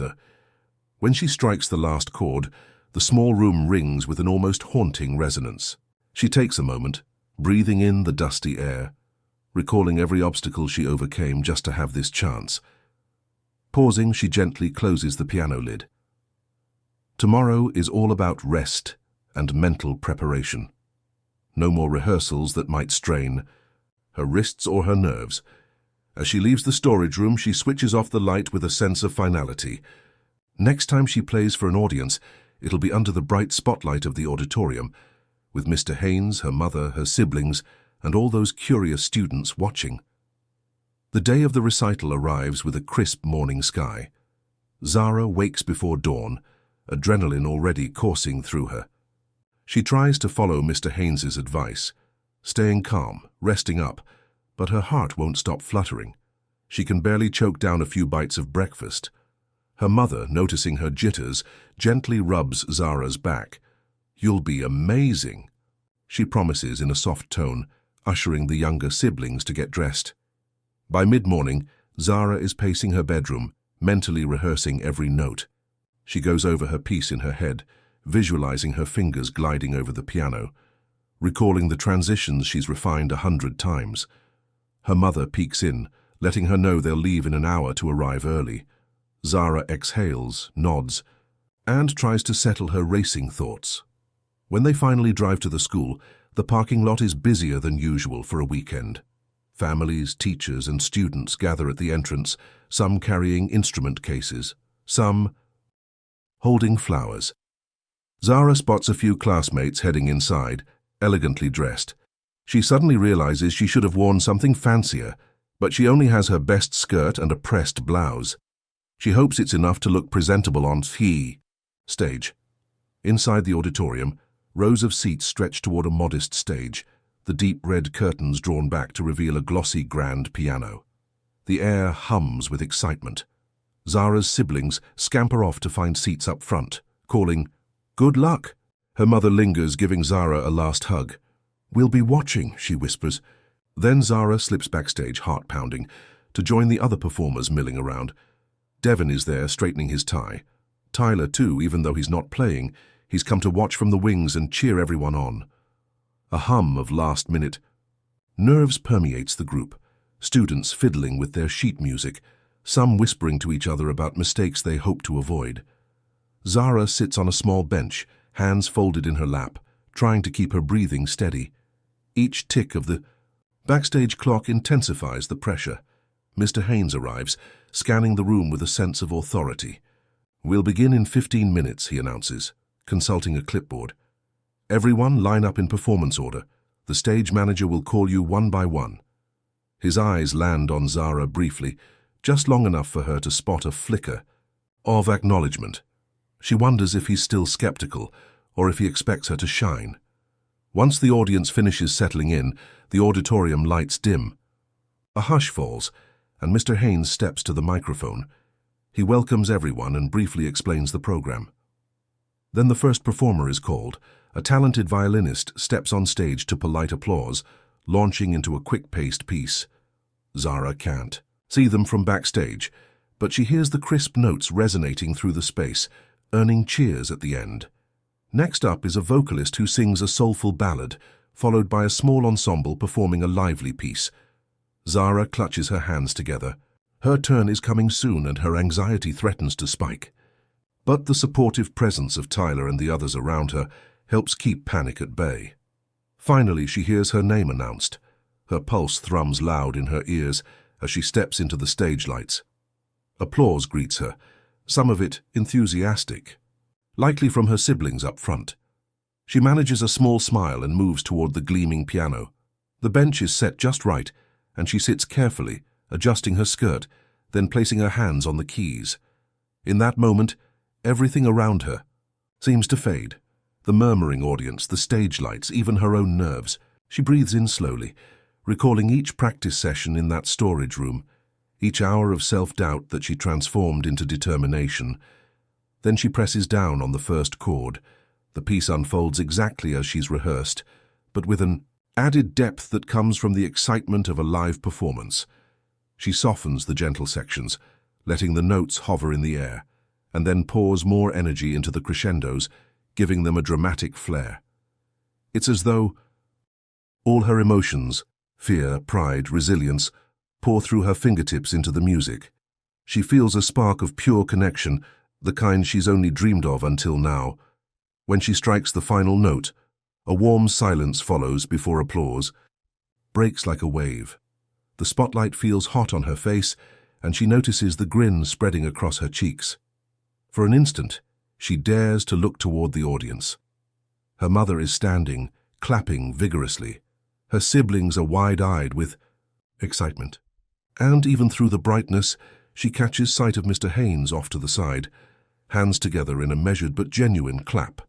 When she strikes the last chord, the small room rings with an almost haunting resonance. She takes a moment, breathing in the dusty air, recalling every obstacle she overcame just to have this chance. Pausing, she gently closes the piano lid. Tomorrow is all about rest and mental preparation. No more rehearsals that might strain her wrists or her nerves. As she leaves the storage room, she switches off the light with a sense of finality. Next time she plays for an audience, it'll be under the bright spotlight of the auditorium, with Mr. Haynes, her mother, her siblings, and all those curious students watching. The day of the recital arrives with a crisp morning sky. Zara wakes before dawn, adrenaline already coursing through her. She tries to follow Mr. Haynes's advice, staying calm, resting up, but her heart won't stop fluttering. She can barely choke down a few bites of breakfast. Her mother, noticing her jitters, gently rubs Zara's back. "You'll be amazing," she promises in a soft tone, ushering the younger siblings to get dressed. By mid-morning, Zara is pacing her bedroom, mentally rehearsing every note. She goes over her piece in her head, visualizing her fingers gliding over the piano, recalling the transitions she's refined 100 times. Her mother peeks in, letting her know they'll leave in an hour to arrive early. Zara exhales, nods, and tries to settle her racing thoughts. When they finally drive to the school, the parking lot is busier than usual for a weekend. Families, teachers, and students gather at the entrance, some carrying instrument cases, some holding flowers. Zara spots a few classmates heading inside, elegantly dressed. She suddenly realizes she should have worn something fancier, but she only has her best skirt and a pressed blouse. She hopes it's enough to look presentable on the stage. Inside the auditorium, rows of seats stretch toward a modest stage, the deep red curtains drawn back to reveal a glossy grand piano. The air hums with excitement. Zara's siblings scamper off to find seats up front, calling, "Good luck." Her mother lingers, giving Zara a last hug. "We'll be watching," she whispers. Then Zara slips backstage, heart pounding, to join the other performers milling around. Devon is there, straightening his tie. Tyler, too, even though he's not playing, he's come to watch from the wings and cheer everyone on. A hum of last-minute nerves permeates the group, students fiddling with their sheet music, some whispering to each other about mistakes they hope to avoid. Zara sits on a small bench, hands folded in her lap, trying to keep her breathing steady. Each tick of the backstage clock intensifies the pressure. Mr. Haynes arrives, scanning the room with a sense of authority. "We'll begin in 15 minutes, he announces, consulting a clipboard. "Everyone line up in performance order. The stage manager will call you one by one." His eyes land on Zara briefly, just long enough for her to spot a flicker of acknowledgement. She wonders if he's still skeptical, or if he expects her to shine. Once the audience finishes settling in, the auditorium lights dim. A hush falls, and Mr. Haynes steps to the microphone. He welcomes everyone and briefly explains the program. Then the first performer is called. A talented violinist steps on stage to polite applause, launching into a quick-paced piece. Zara can't see them from backstage, but she hears the crisp notes resonating through the space, earning cheers at the end. Next up is a vocalist who sings a soulful ballad, followed by a small ensemble performing a lively piece. Zara clutches her hands together. Her turn is coming soon and her anxiety threatens to spike. But the supportive presence of Tyler and the others around her helps keep panic at bay. Finally, she hears her name announced. Her pulse thrums loud in her ears as she steps into the stage lights. Applause greets her, some of it enthusiastic, likely from her siblings up front. She manages a small smile and moves toward the gleaming piano. The bench is set just right, and she sits carefully, adjusting her skirt, then placing her hands on the keys. In that moment, everything around her seems to fade. The murmuring audience, the stage lights, even her own nerves. She breathes in slowly, recalling each practice session in that storage room, each hour of self-doubt that she transformed into determination. Then she presses down on the first chord. The piece unfolds exactly as she's rehearsed, but with an added depth that comes from the excitement of a live performance. She softens the gentle sections, letting the notes hover in the air, and then pours more energy into the crescendos, giving them a dramatic flair. It's as though all her emotions, fear, pride, resilience, pour through her fingertips into the music. She feels a spark of pure connection, the kind she's only dreamed of until now. When she strikes the final note, a warm silence follows before applause breaks like a wave. The spotlight feels hot on her face, and she notices the grin spreading across her cheeks. For an instant, she dares to look toward the audience. Her mother is standing, clapping vigorously. Her siblings are wide-eyed with excitement. And even through the brightness, she catches sight of Mr. Haynes off to the side, hands together in a measured but genuine clap.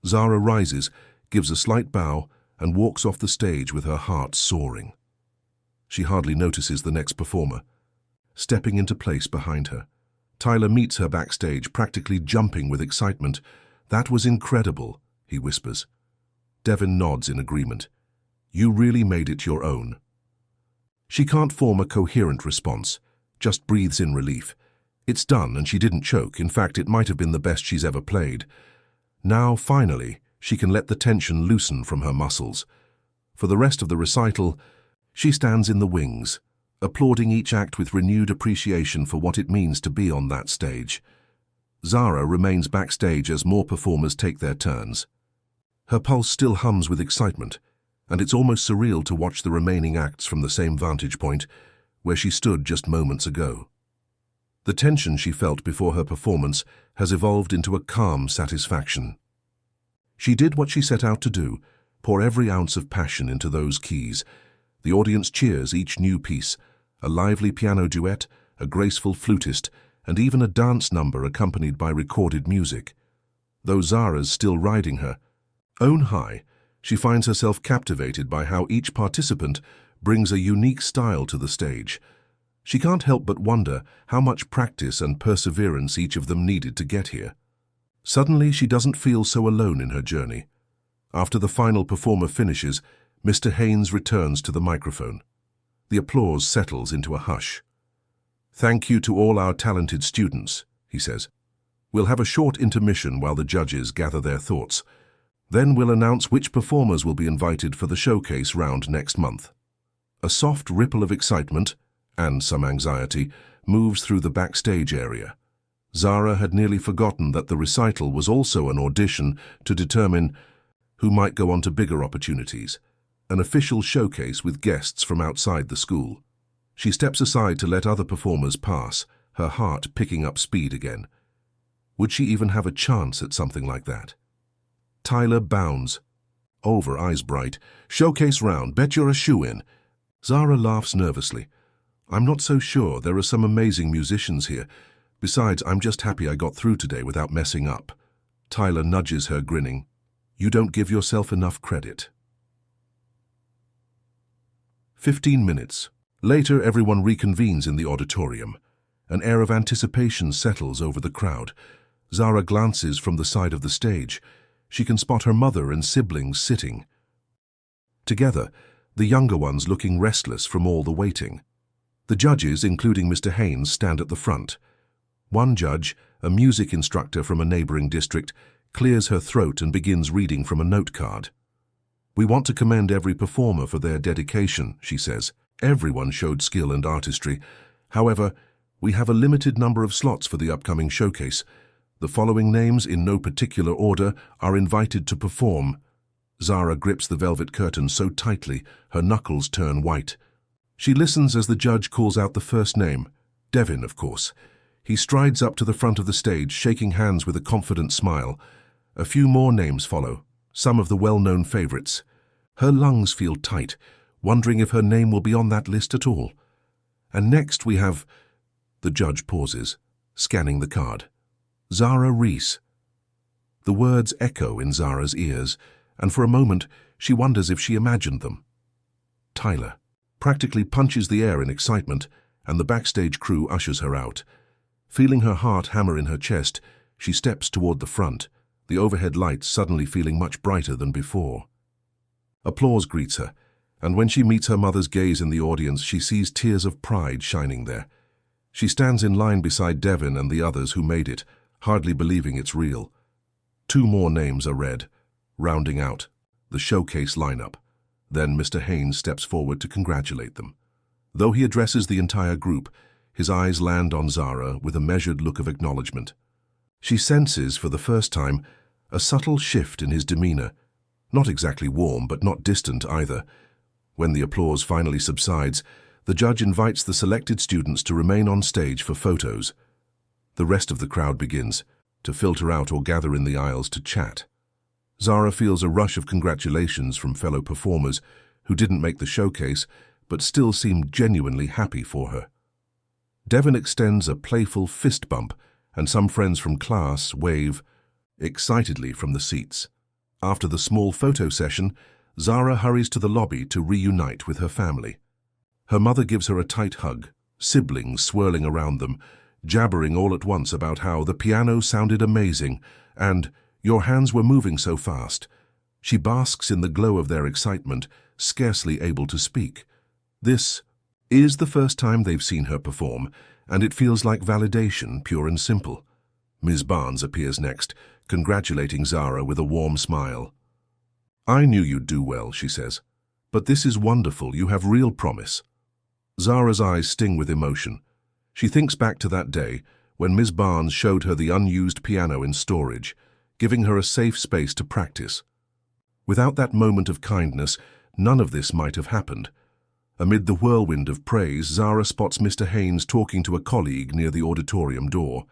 Zara rises, gives a slight bow, and walks off the stage with her heart soaring. She hardly notices the next performer, stepping into place behind her. Tyler meets her backstage, practically jumping with excitement. "That was incredible," he whispers. Devin nods in agreement. "You really made it your own." She can't form a coherent response, just breathes in relief. It's done, and she didn't choke. In fact, it might have been the best she's ever played. Now, finally, she can let the tension loosen from her muscles. For the rest of the recital, she stands in the wings, applauding each act with renewed appreciation for what it means to be on that stage. Zara remains backstage as more performers take their turns. Her pulse still hums with excitement, and it's almost surreal to watch the remaining acts from the same vantage point where she stood just moments ago. The tension she felt before her performance has evolved into a calm satisfaction. She did what she set out to do, pour every ounce of passion into those keys. The audience cheers each new piece, a lively piano duet, a graceful flutist, and even a dance number accompanied by recorded music. Though Zara's still riding her own high, she finds herself captivated by how each participant brings a unique style to the stage. She can't help but wonder how much practice and perseverance each of them needed to get here. Suddenly, she doesn't feel so alone in her journey. After the final performer finishes, Mr. Haynes returns to the microphone. The applause settles into a hush. "Thank you to all our talented students," he says. "We'll have a short intermission while the judges gather their thoughts. Then we'll announce which performers will be invited for the showcase round next month." A soft ripple of excitement, and some anxiety, moves through the backstage area. Zara had nearly forgotten that the recital was also an audition to determine who might go on to bigger opportunities, an official showcase with guests from outside the school. She steps aside to let other performers pass, her heart picking up speed again. Would she even have a chance at something like that? Tyler bounds. Over, eyes bright. "Showcase round, bet you're a shoo-in." Zara laughs nervously. "I'm not so sure. There are some amazing musicians here. Besides, I'm just happy I got through today without messing up." Tyler nudges her, grinning. "You don't give yourself enough credit." 15 minutes. Later, everyone reconvenes in the auditorium. An air of anticipation settles over the crowd. Zara glances from the side of the stage. She can spot her mother and siblings sitting together, the younger ones looking restless from all the waiting. The judges, including Mr. Haynes, stand at the front. One judge, a music instructor from a neighboring district, clears her throat and begins reading from a note card. "We want to commend every performer for their dedication," she says. "Everyone showed skill and artistry. However, we have a limited number of slots for the upcoming showcase. The following names, in no particular order, are invited to perform." Zara grips the velvet curtain so tightly, her knuckles turn white. She listens as the judge calls out the first name. Devin, of course. He strides up to the front of the stage, shaking hands with a confident smile. A few more names follow, some of the well-known favorites. Her lungs feel tight, wondering if her name will be on that list at all. And next we have... The judge pauses, scanning the card. Zara Reese. The words echo in Zara's ears, and for a moment she wonders if she imagined them. Tyler practically punches the air in excitement, and the backstage crew ushers her out. Feeling her heart hammer in her chest, she steps toward the front, the overhead lights suddenly feeling much brighter than before. Applause greets her, and when she meets her mother's gaze in the audience, she sees tears of pride shining there. She stands in line beside Devin and the others who made it, hardly believing it's real. 2 more names are read, rounding out the showcase lineup. Then Mr. Haynes steps forward to congratulate them. Though he addresses the entire group, his eyes land on Zara with a measured look of acknowledgement. She senses, for the first time, a subtle shift in his demeanor, not exactly warm but not distant either. When the applause finally subsides, the judge invites the selected students to remain on stage for photos. The rest of the crowd begins to filter out or gather in the aisles to chat. Zara feels a rush of congratulations from fellow performers who didn't make the showcase but still seem genuinely happy for her. Devon extends a playful fist bump, and some friends from class wave excitedly from the seats. After the small photo session, Zara hurries to the lobby to reunite with her family. Her mother gives her a tight hug, siblings swirling around them, jabbering all at once about how the piano sounded amazing and your hands were moving so fast. She basks in the glow of their excitement, scarcely able to speak. This is the first time they've seen her perform, and it feels like validation, pure and simple. Ms. Barnes appears next, congratulating Zara with a warm smile. "I knew you'd do well," she says. "But this is wonderful. You have real promise." Zara's eyes sting with emotion. She thinks back to that day when Ms. Barnes showed her the unused piano in storage, giving her a safe space to practice. Without that moment of kindness, none of this might have happened. Amid the whirlwind of praise, Zara spots Mr. Haynes talking to a colleague near the auditorium door.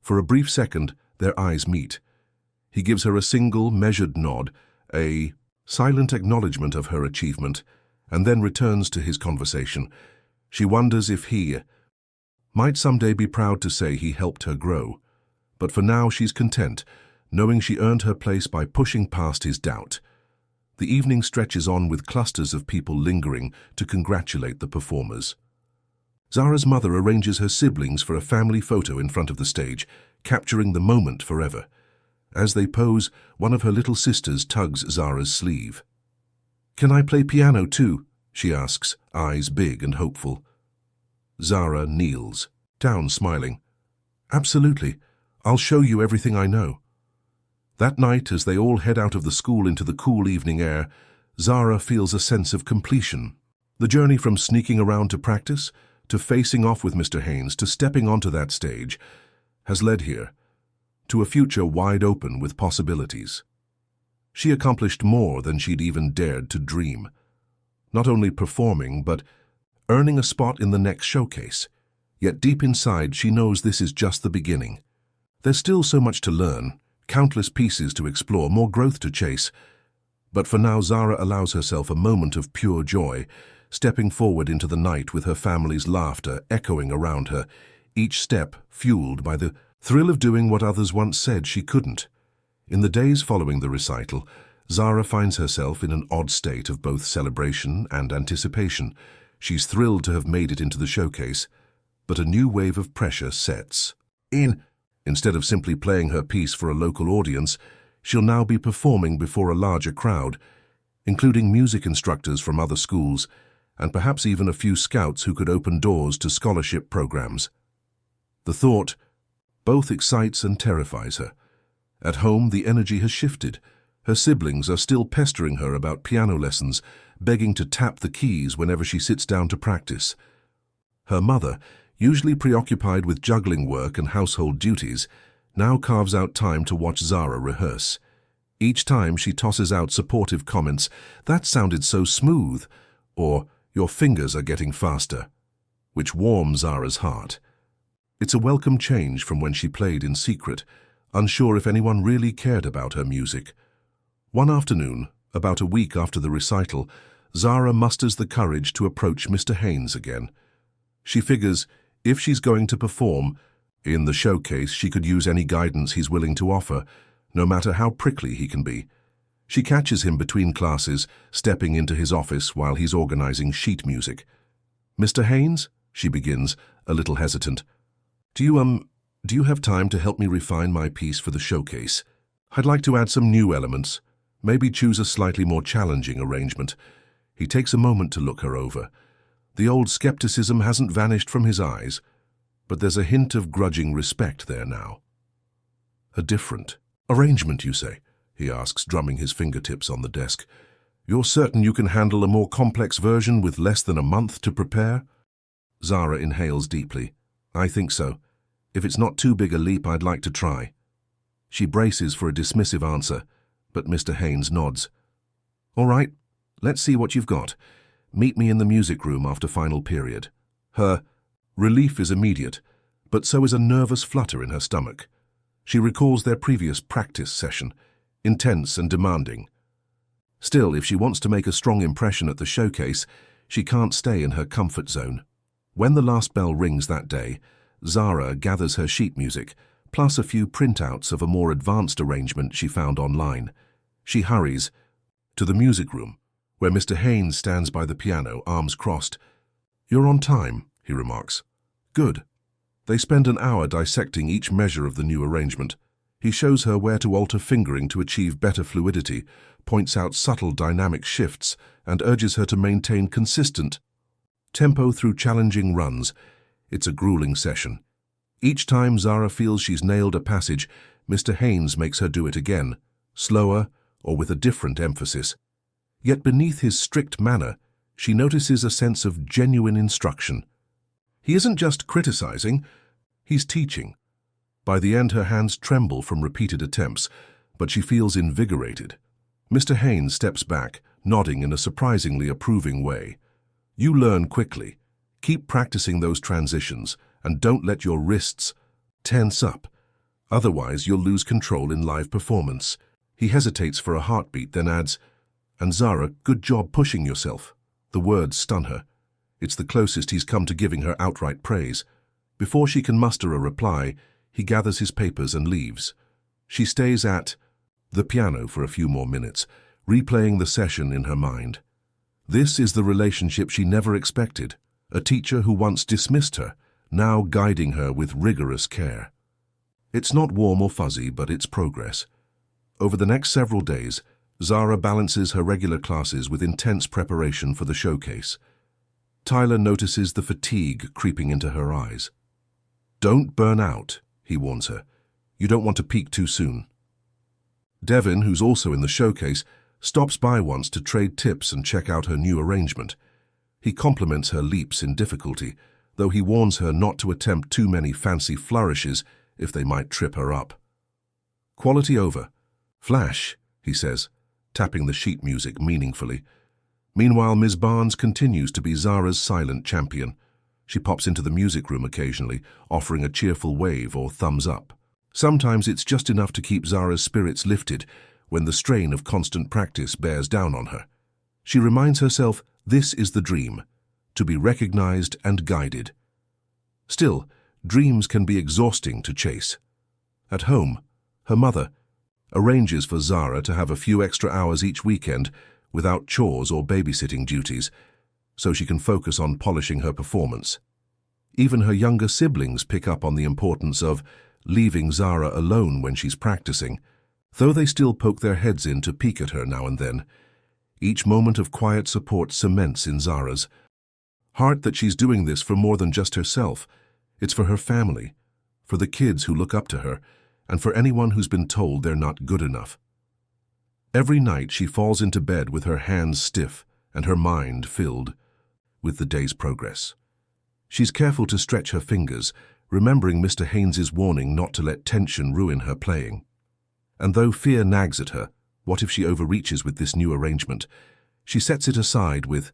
For a brief second, their eyes meet. He gives her a single, measured nod, a silent acknowledgement of her achievement, and then returns to his conversation. She wonders if he might someday be proud to say he helped her grow. But for now she's content, knowing she earned her place by pushing past his doubt. The evening stretches on with clusters of people lingering to congratulate the performers. Zara's mother arranges her siblings for a family photo in front of the stage, capturing the moment forever. As they pose, one of her little sisters tugs Zara's sleeve. "Can I play piano too?" she asks, eyes big and hopeful. Zara kneels, down smiling. "Absolutely. I'll show you everything I know." That night, as they all head out of the school into the cool evening air, Zara feels a sense of completion. The journey from sneaking around to practice, to facing off with Mr. Haynes, to stepping onto that stage, has led here, to a future wide open with possibilities. She accomplished more than she'd even dared to dream. Not only performing, but earning a spot in the next showcase. Yet deep inside, she knows this is just the beginning. There's still so much to learn, countless pieces to explore, more growth to chase. But for now, Zara allows herself a moment of pure joy, stepping forward into the night with her family's laughter echoing around her, each step fueled by the thrill of doing what others once said she couldn't. In the days following the recital, Zara finds herself in an odd state of both celebration and anticipation. She's thrilled to have made it into the showcase, but a new wave of pressure sets in. Instead of simply playing her piece for a local audience, she'll now be performing before a larger crowd, including music instructors from other schools, and perhaps even a few scouts who could open doors to scholarship programs. The thought both excites and terrifies her. At home, the energy has shifted. Her siblings are still pestering her about piano lessons, begging to tap the keys whenever she sits down to practice. Her mother, usually preoccupied with juggling work and household duties, now carves out time to watch Zara rehearse. Each time she tosses out supportive comments, "That sounded so smooth," or "Your fingers are getting faster," which warm Zara's heart. It's a welcome change from when she played in secret, unsure if anyone really cared about her music. One afternoon, about a week after the recital, Zara musters the courage to approach Mr. Haynes again. She figures, if she's going to perform in the showcase, she could use any guidance he's willing to offer, no matter how prickly he can be. She catches him between classes, stepping into his office while he's organizing sheet music. "Mr. Haynes," she begins, a little hesitant. Do you have time to help me refine my piece for the showcase? I'd like to add some new elements, maybe choose a slightly more challenging arrangement." He takes a moment to look her over. The old skepticism hasn't vanished from his eyes, but there's a hint of grudging respect there now. "A different arrangement, you say?" he asks, drumming his fingertips on the desk. "You're certain you can handle a more complex version with less than a month to prepare?" Zara inhales deeply. "I think so. If it's not too big a leap, I'd like to try." She braces for a dismissive answer, but Mr. Haynes nods. "All right, let's see what you've got. Meet me in the music room after final period." Her relief is immediate, but so is a nervous flutter in her stomach. She recalls their previous practice session, intense and demanding. Still, if she wants to make a strong impression at the showcase, she can't stay in her comfort zone. When the last bell rings that day, Zara gathers her sheet music, plus a few printouts of a more advanced arrangement she found online. She hurries to the music room, where Mr. Haynes stands by the piano, arms crossed. "You're on time," he remarks. "Good." They spend an hour dissecting each measure of the new arrangement. He shows her where to alter fingering to achieve better fluidity, points out subtle dynamic shifts, and urges her to maintain consistent tempo through challenging runs. It's a grueling session. Each time Zara feels she's nailed a passage, Mr. Haynes makes her do it again, slower or with a different emphasis. Yet beneath his strict manner, she notices a sense of genuine instruction. He isn't just criticizing, he's teaching. By the end, her hands tremble from repeated attempts, but she feels invigorated. Mr. Haynes steps back, nodding in a surprisingly approving way. "You learn quickly. Keep practicing those transitions, and don't let your wrists tense up. Otherwise, you'll lose control in live performance." He hesitates for a heartbeat, then adds, "And Zara, good job pushing yourself." The words stun her. It's the closest he's come to giving her outright praise. Before she can muster a reply, he gathers his papers and leaves. She stays at the piano for a few more minutes, replaying the session in her mind. This is the relationship she never expected. A teacher who once dismissed her, now guiding her with rigorous care. It's not warm or fuzzy, but it's progress. Over the next several days, Zara balances her regular classes with intense preparation for the showcase. Tyler notices the fatigue creeping into her eyes. "Don't burn out," he warns her. "You don't want to peak too soon." Devin, who's also in the showcase, stops by once to trade tips and check out her new arrangement. He compliments her leaps in difficulty, though he warns her not to attempt too many fancy flourishes if they might trip her up. "Quality over. Flash," he says, tapping the sheet music meaningfully. Meanwhile, Ms. Barnes continues to be Zara's silent champion. She pops into the music room occasionally, offering a cheerful wave or thumbs up. Sometimes it's just enough to keep Zara's spirits lifted when the strain of constant practice bears down on her. She reminds herself this is the dream, to be recognized and guided. Still, dreams can be exhausting to chase. At home, her mother arranges for Zara to have a few extra hours each weekend without chores or babysitting duties, so she can focus on polishing her performance. Even her younger siblings pick up on the importance of leaving Zara alone when she's practicing, though they still poke their heads in to peek at her now and then. Each moment of quiet support cements in Zara's heart that she's doing this for more than just herself. It's for her family, for the kids who look up to her, and for anyone who's been told they're not good enough. Every night she falls into bed with her hands stiff and her mind filled with the day's progress. She's careful to stretch her fingers, remembering Mr. Haynes's warning not to let tension ruin her playing. And though fear nags at her, what if she overreaches with this new arrangement, she sets it aside with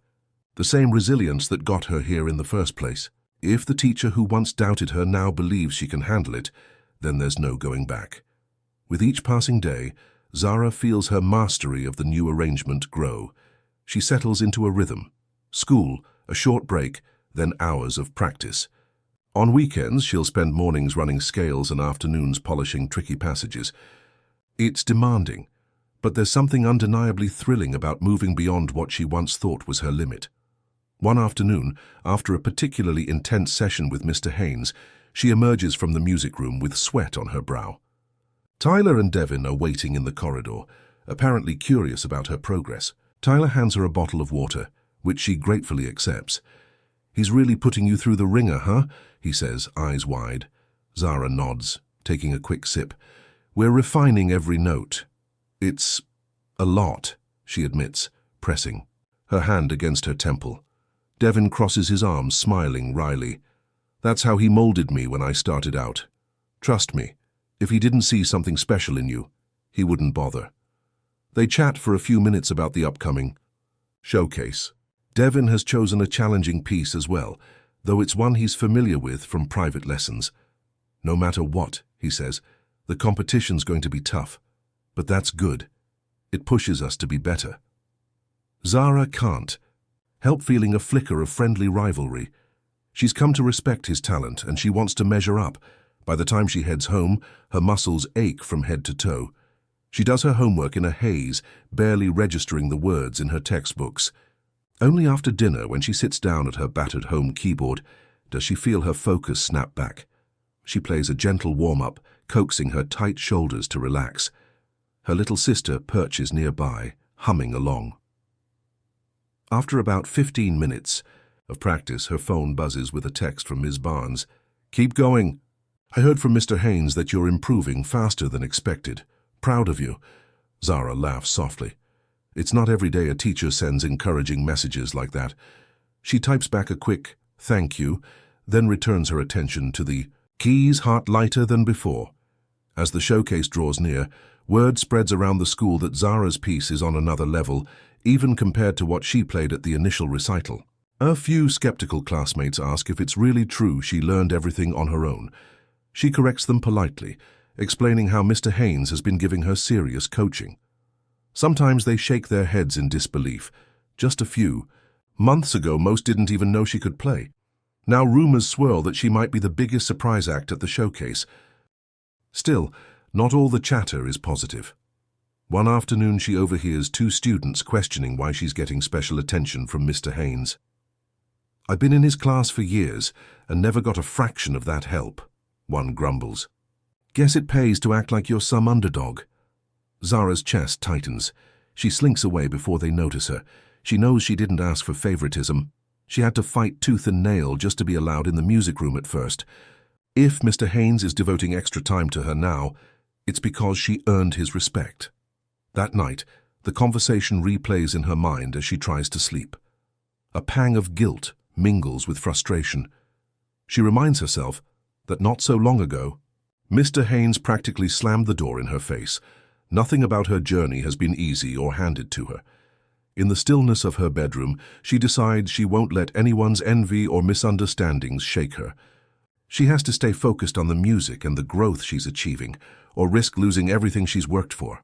the same resilience that got her here in the first place. If the teacher who once doubted her now believes she can handle it, then there's no going back. With each passing day, Zara feels her mastery of the new arrangement grow. She settles into a rhythm. School, a short break, then hours of practice. On weekends, she'll spend mornings running scales and afternoons polishing tricky passages. It's demanding, but there's something undeniably thrilling about moving beyond what she once thought was her limit. One afternoon, after a particularly intense session with Mr. Haynes, she emerges from the music room with sweat on her brow. Tyler and Devin are waiting in the corridor, apparently curious about her progress. Tyler hands her a bottle of water, which she gratefully accepts. "He's really putting you through the ringer, huh?" he says, eyes wide. Zara nods, taking a quick sip. "We're refining every note." "It's a lot," she admits, pressing, her hand against her temple. Devin crosses his arms, smiling wryly. "That's how he molded me when I started out. Trust me, If he didn't see something special in you, he wouldn't bother. They chat for a few minutes about the upcoming showcase. Devin has chosen a challenging piece as well, though it's one he's familiar with from private lessons. No matter what, he says, the competition's going to be tough, but that's good. It pushes us to be better. Zara can't help feeling a flicker of friendly rivalry. She's come to respect his talent and she wants to measure up. By the time she heads home, her muscles ache from head to toe. She does her homework in a haze, barely registering the words in her textbooks. Only after dinner, when she sits down at her battered home keyboard, does she feel her focus snap back. She plays a gentle warm-up, coaxing her tight shoulders to relax. Her little sister perches nearby, humming along. After about 15 minutes of practice, her phone buzzes with a text from Ms. Barnes. "Keep going. I heard from Mr. Haynes that you're improving faster than expected. Proud of you." Zara laughs softly. It's not every day a teacher sends encouraging messages like that. She types back a quick "thank you," then returns her attention to the keys heart lighter than before. As the showcase draws near, word spreads around the school that Zara's piece is on another level, even compared to what she played at the initial recital. A few skeptical classmates ask if it's really true she learned everything on her own. She corrects them politely, explaining how Mr. Haynes has been giving her serious coaching. Sometimes they shake their heads in disbelief. Just a few. Months ago, most didn't even know she could play. Now rumors swirl that she might be the biggest surprise act at the showcase. Still, not all the chatter is positive. One afternoon, she overhears two students questioning why she's getting special attention from Mr. Haynes. "I've been in his class for years and never got a fraction of that help," one grumbles. "Guess it pays to act like you're some underdog." Zara's chest tightens. She slinks away before they notice her. She knows she didn't ask for favoritism. She had to fight tooth and nail just to be allowed in the music room at first. If Mr. Haynes is devoting extra time to her now, it's because she earned his respect. That night, the conversation replays in her mind as she tries to sleep. A pang of guilt mingles with frustration. She reminds herself that not so long ago, Mr. Haynes practically slammed the door in her face. Nothing about her journey has been easy or handed to her. In the stillness of her bedroom, she decides she won't let anyone's envy or misunderstandings shake her. She has to stay focused on the music and the growth she's achieving, or risk losing everything she's worked for.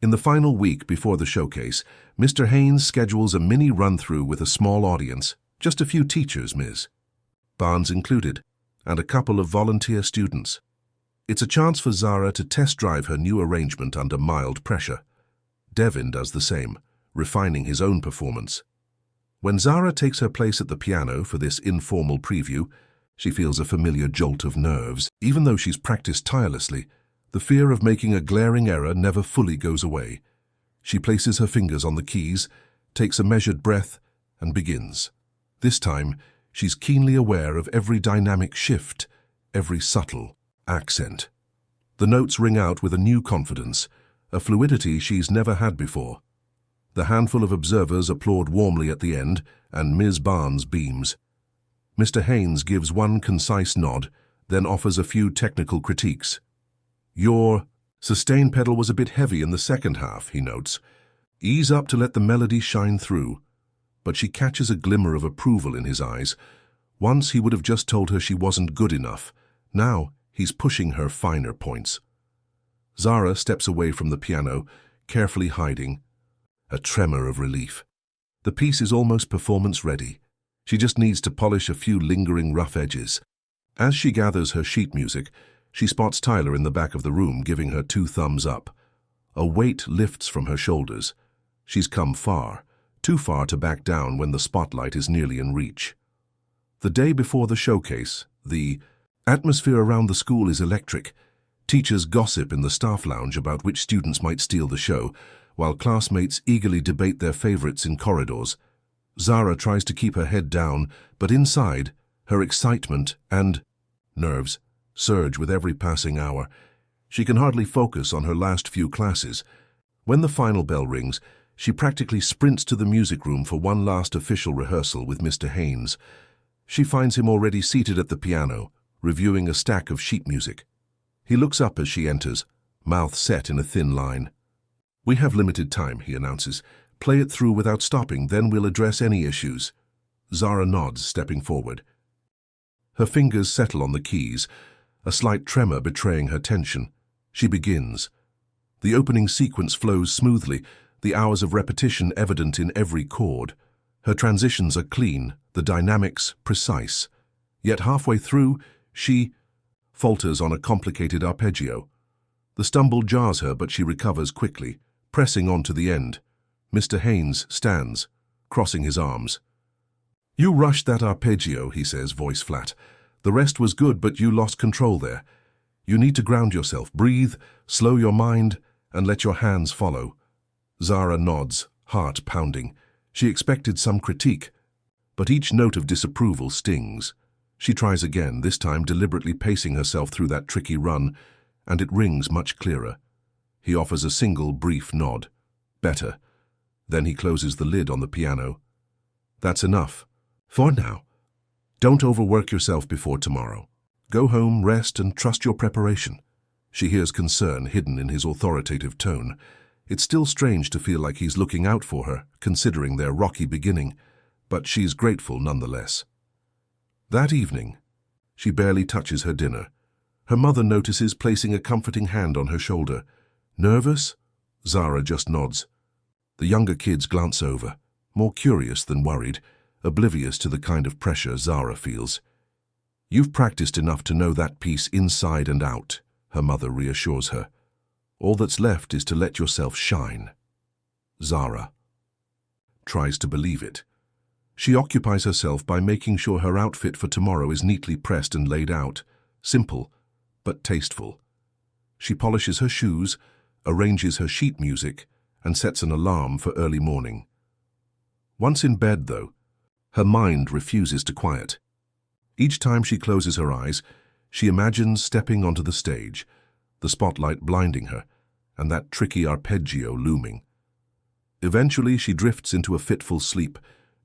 In the final week before the showcase, Mr. Haynes schedules a mini run-through with a small audience, just a few teachers, Ms. Barnes included, and a couple of volunteer students. It's a chance for Zara to test drive her new arrangement under mild pressure. Devin does the same, refining his own performance. When Zara takes her place at the piano for this informal preview, she feels a familiar jolt of nerves. Even though she's practiced tirelessly, the fear of making a glaring error never fully goes away. She places her fingers on the keys, takes a measured breath, and begins. This time, she's keenly aware of every dynamic shift, every subtle accent. The notes ring out with a new confidence, a fluidity she's never had before. The handful of observers applaud warmly at the end, and Ms. Barnes beams. Mr. Haynes gives one concise nod, then offers a few technical critiques. "Your sustain pedal was a bit heavy in the second half," he notes. "Ease up to let the melody shine through." But she catches a glimmer of approval in his eyes. Once he would have just told her she wasn't good enough. Now he's pushing her finer points. Zara steps away from the piano, carefully hiding a tremor of relief. The piece is almost performance-ready. She just needs to polish a few lingering rough edges. As she gathers her sheet music, she spots Tyler in the back of the room, giving her 2 thumbs up. A weight lifts from her shoulders. She's come far, too far to back down when the spotlight is nearly in reach. The day before the showcase, the atmosphere around the school is electric. Teachers gossip in the staff lounge about which students might steal the show, while classmates eagerly debate their favorites in corridors. Zara tries to keep her head down, but inside, her excitement and nerves surge with every passing hour. She can hardly focus on her last few classes. When the final bell rings, she practically sprints to the music room for one last official rehearsal with Mr. Haynes. She finds him already seated at the piano, reviewing a stack of sheet music. He looks up as she enters, mouth set in a thin line. "We have limited time," he announces. "Play it through without stopping, then we'll address any issues." Zara nods, stepping forward. Her fingers settle on the keys, a slight tremor betraying her tension. She begins. The opening sequence flows smoothly, the hours of repetition evident in every chord. Her transitions are clean, the dynamics precise. Yet halfway through, she falters on a complicated arpeggio. The stumble jars her, but she recovers quickly, pressing on to the end. Mr. Haynes stands, crossing his arms. "You rushed that arpeggio," he says, voice flat. "The rest was good, but you lost control there. You need to ground yourself, breathe, slow your mind, and let your hands follow." Zara nods, heart pounding. She expected some critique, but each note of disapproval stings. She tries again, this time deliberately pacing herself through that tricky run, and it rings much clearer. He offers a single, brief nod. Better. Then he closes the lid on the piano. "That's enough. For now. Don't overwork yourself before tomorrow. Go home, rest, and trust your preparation." She hears concern hidden in his authoritative tone. It's still strange to feel like he's looking out for her, considering their rocky beginning, but she's grateful nonetheless. That evening, she barely touches her dinner. Her mother notices, placing a comforting hand on her shoulder. "Nervous?" Zara just nods. The younger kids glance over, more curious than worried, oblivious to the kind of pressure Zara feels. "You've practiced enough to know that piece inside and out," her mother reassures her. "All that's left is to let yourself shine." Zara tries to believe it. She occupies herself by making sure her outfit for tomorrow is neatly pressed and laid out, simple but tasteful. She polishes her shoes, arranges her sheet music, and sets an alarm for early morning. Once in bed, though, her mind refuses to quiet. Each time she closes her eyes, she imagines stepping onto the stage, the spotlight blinding her, and that tricky arpeggio looming. Eventually, she drifts into a fitful sleep,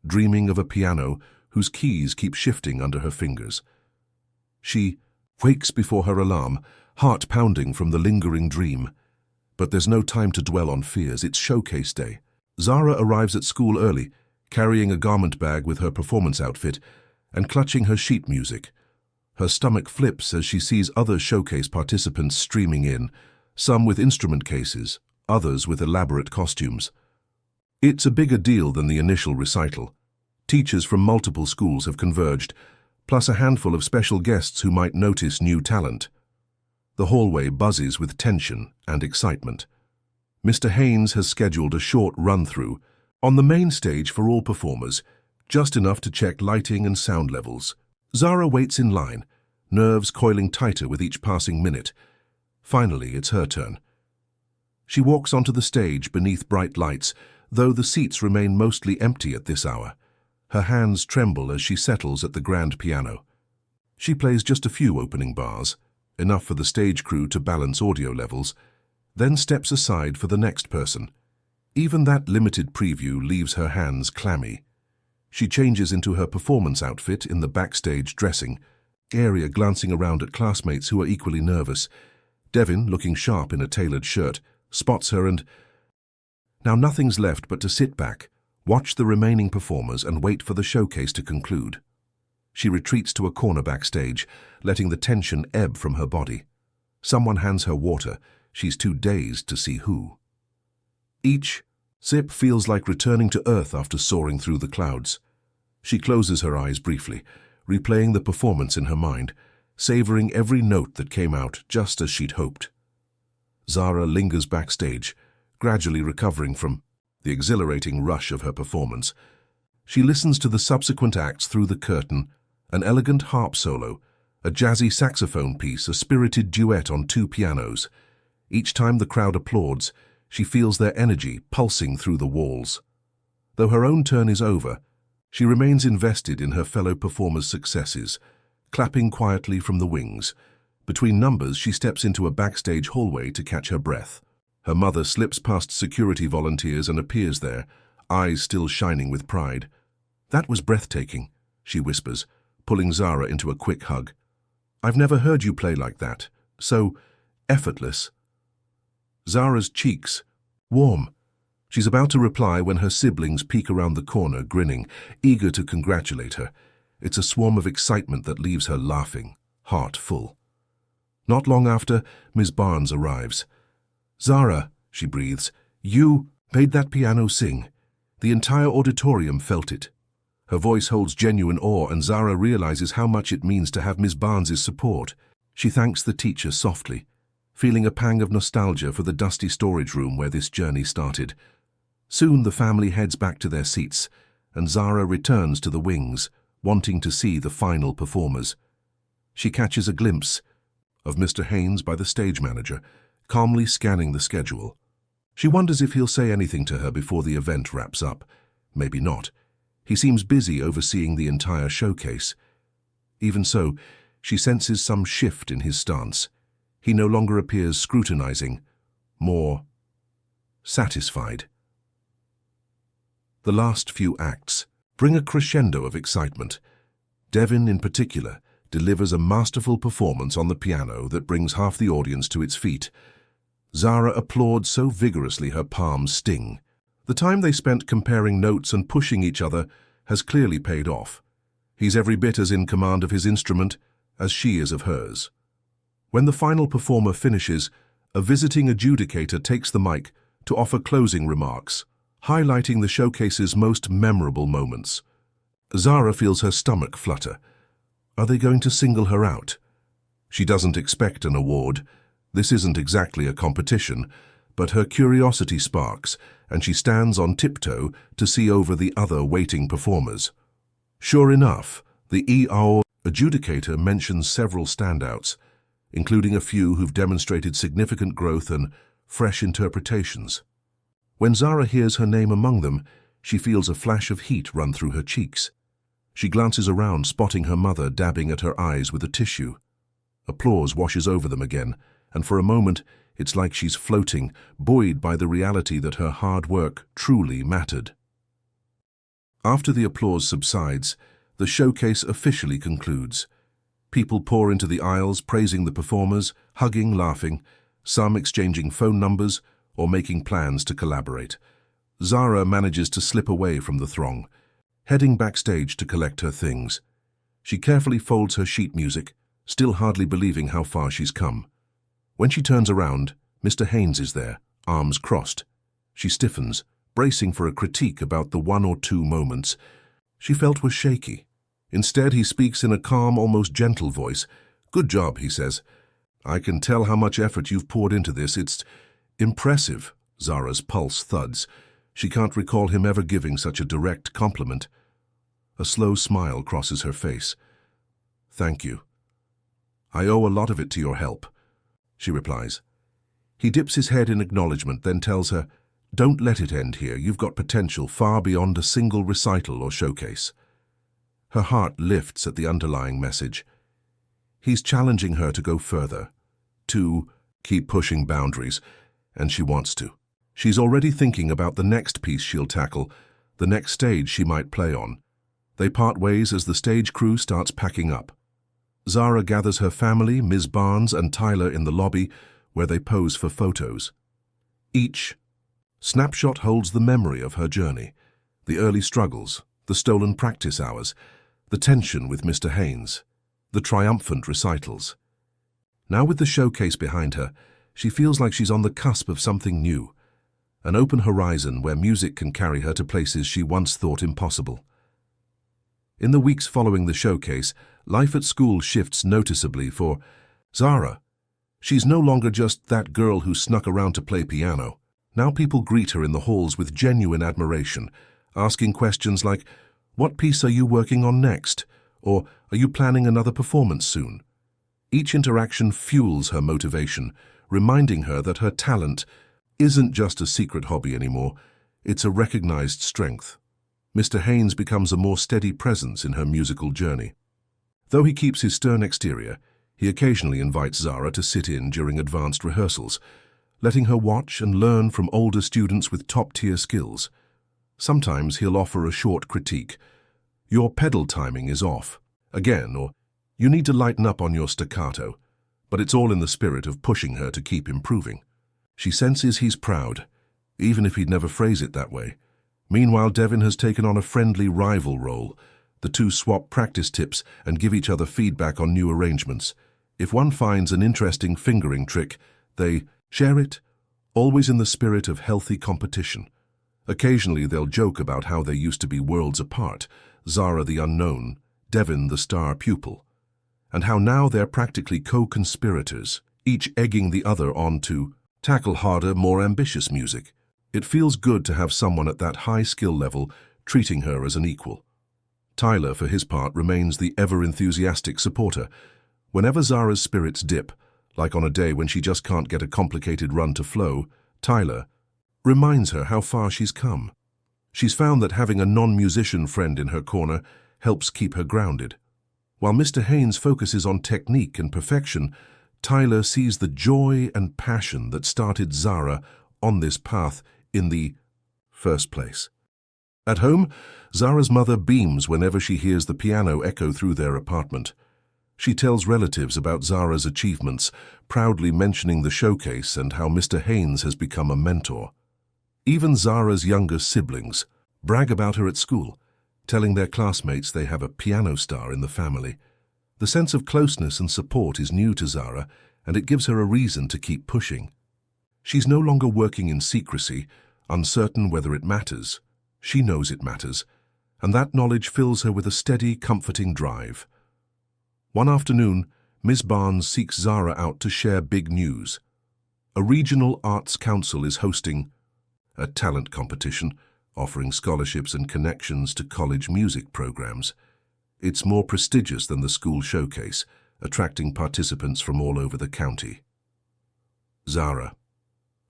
dreaming of a piano whose keys keep shifting under her fingers. She wakes before her alarm, heart pounding from the lingering dream. But there's no time to dwell on fears. It's showcase day. Zara arrives at school early, carrying a garment bag with her performance outfit and clutching her sheet music. Her stomach flips as she sees other showcase participants streaming in, some with instrument cases, others with elaborate costumes. It's a bigger deal than the initial recital. Teachers from multiple schools have converged, plus a handful of special guests who might notice new talent. The hallway buzzes with tension and excitement. Mr. Haynes has scheduled a short run-through on the main stage for all performers, just enough to check lighting and sound levels. Zara waits in line, nerves coiling tighter with each passing minute. Finally, it's her turn. She walks onto the stage beneath bright lights, though the seats remain mostly empty at this hour. Her hands tremble as she settles at the grand piano. She plays just a few opening bars, enough for the stage crew to balance audio levels, then steps aside for the next person. Even that limited preview leaves her hands clammy. She changes into her performance outfit in the backstage dressing area, glancing around at classmates who are equally nervous. Devin, looking sharp in a tailored shirt, spots her and... Now nothing's left but to sit back, watch the remaining performers and wait for the showcase to conclude. She retreats to a corner backstage, letting the tension ebb from her body. Someone hands her water. She's too dazed to see who. Each sip feels like returning to earth after soaring through the clouds. She closes her eyes briefly, replaying the performance in her mind, savoring every note that came out just as she'd hoped. Zara lingers backstage, gradually recovering from the exhilarating rush of her performance. She listens to the subsequent acts through the curtain, an elegant harp solo, a jazzy saxophone piece, a spirited duet on two pianos. Each time the crowd applauds, she feels their energy pulsing through the walls. Though her own turn is over, she remains invested in her fellow performers' successes, clapping quietly from the wings. Between numbers, she steps into a backstage hallway to catch her breath. Her mother slips past security volunteers and appears there, eyes still shining with pride. "That was breathtaking," she whispers, pulling Zara into a quick hug. "I've never heard you play like that, so effortless. Zara's cheeks, warm. She's about to reply when her siblings peek around the corner, grinning, eager to congratulate her. It's a swarm of excitement that leaves her laughing, heart full. Not long after, Miss Barnes arrives. "Zara," she breathes, "you made that piano sing." The entire auditorium felt it. Her voice holds genuine awe, and Zara realizes how much it means to have Miss Barnes's support. She thanks the teacher softly, feeling a pang of nostalgia for the dusty storage room where this journey started. Soon the family heads back to their seats, and Zara returns to the wings, wanting to see the final performers. She catches a glimpse of Mr. Haynes by the stage manager, calmly scanning the schedule. She wonders if he'll say anything to her before the event wraps up. Maybe not. He seems busy overseeing the entire showcase. Even so, she senses some shift in his stance. He no longer appears scrutinizing, more satisfied. The last few acts bring a crescendo of excitement. Devin, in particular, delivers a masterful performance on the piano that brings half the audience to its feet. Zara applauds so vigorously her palms sting. The time they spent comparing notes and pushing each other has clearly paid off. He's every bit as in command of his instrument as she is of hers. When the final performer finishes, a visiting adjudicator takes the mic to offer closing remarks, highlighting the showcase's most memorable moments. Zara feels her stomach flutter. Are they going to single her out? She doesn't expect an award. This isn't exactly a competition, but her curiosity sparks, and she stands on tiptoe to see over the other waiting performers. Sure enough, the ER adjudicator mentions several standouts, including a few who've demonstrated significant growth and fresh interpretations. When Zara hears her name among them, she feels a flash of heat run through her cheeks. She glances around, spotting her mother dabbing at her eyes with a tissue. Applause washes over them again, and for a moment, it's like she's floating, buoyed by the reality that her hard work truly mattered. After the applause subsides, the showcase officially concludes. People pour into the aisles, praising the performers, hugging, laughing, some exchanging phone numbers or making plans to collaborate. Zara manages to slip away from the throng, heading backstage to collect her things. She carefully folds her sheet music, still hardly believing how far she's come. When she turns around, Mr. Haynes is there, arms crossed. She stiffens, bracing for a critique about the one or two moments she felt were shaky. Instead, he speaks in a calm, almost gentle voice. "Good job," he says. "I can tell how much effort you've poured into this. It's impressive." Zara's pulse thuds. She can't recall him ever giving such a direct compliment. A slow smile crosses her face. "Thank you. I owe a lot of it to your help," she replies. He dips his head in acknowledgement, then tells her, "Don't let it end here. You've got potential far beyond a single recital or showcase." Her heart lifts at the underlying message. He's challenging her to go further, to keep pushing boundaries, and she wants to. She's already thinking about the next piece she'll tackle, the next stage she might play on. They part ways as the stage crew starts packing up. Zara gathers her family, Ms. Barnes and Tyler, in the lobby, where they pose for photos. Each snapshot holds the memory of her journey, the early struggles, the stolen practice hours, the tension with Mr. Haynes, the triumphant recitals. Now with the showcase behind her, she feels like she's on the cusp of something new, an open horizon where music can carry her to places she once thought impossible. In the weeks following the showcase, life at school shifts noticeably for Zara. She's no longer just that girl who snuck around to play piano. Now people greet her in the halls with genuine admiration, asking questions like, "What piece are you working on next?" or "Are you planning another performance soon?" Each interaction fuels her motivation, reminding her that her talent isn't just a secret hobby anymore, it's a recognized strength. Mr. Haynes becomes a more steady presence in her musical journey. Though he keeps his stern exterior, he occasionally invites Zara to sit in during advanced rehearsals, letting her watch and learn from older students with top-tier skills. Sometimes he'll offer a short critique. "Your pedal timing is off," again, or "You need to lighten up on your staccato." but it's all in the spirit of pushing her to keep improving. She senses he's proud, even if he'd never phrase it that way. Meanwhile, Devin has taken on a friendly rival role. The two swap practice tips and give each other feedback on new arrangements. If one finds an interesting fingering trick, they share it, always in the spirit of healthy competition. Occasionally they'll joke about how they used to be worlds apart, Zara the unknown, Devin the star pupil, and how now they're practically co-conspirators, each egging the other on to tackle harder, more ambitious music. It feels good to have someone at that high skill level treating her as an equal. Tyler, for his part, remains the ever-enthusiastic supporter. Whenever Zara's spirits dip, like on a day when she just can't get a complicated run to flow, Tyler reminds her how far she's come. She's found that having a non-musician friend in her corner helps keep her grounded. While Mr. Haynes focuses on technique and perfection, Tyler sees the joy and passion that started Zara on this path in the first place. At home, Zara's mother beams whenever she hears the piano echo through their apartment. She tells relatives about Zara's achievements, proudly mentioning the showcase and how Mr. Haynes has become a mentor. Even Zara's younger siblings brag about her at school, telling their classmates they have a piano star in the family. The sense of closeness and support is new to Zara, and it gives her a reason to keep pushing. She's no longer working in secrecy, uncertain whether it matters. She knows it matters, and that knowledge fills her with a steady, comforting drive. One afternoon, Ms. Barnes seeks Zara out to share big news. A regional arts council is hosting a talent competition, offering scholarships and connections to college music programs. It's more prestigious than the school showcase, attracting participants from all over the county. Zara,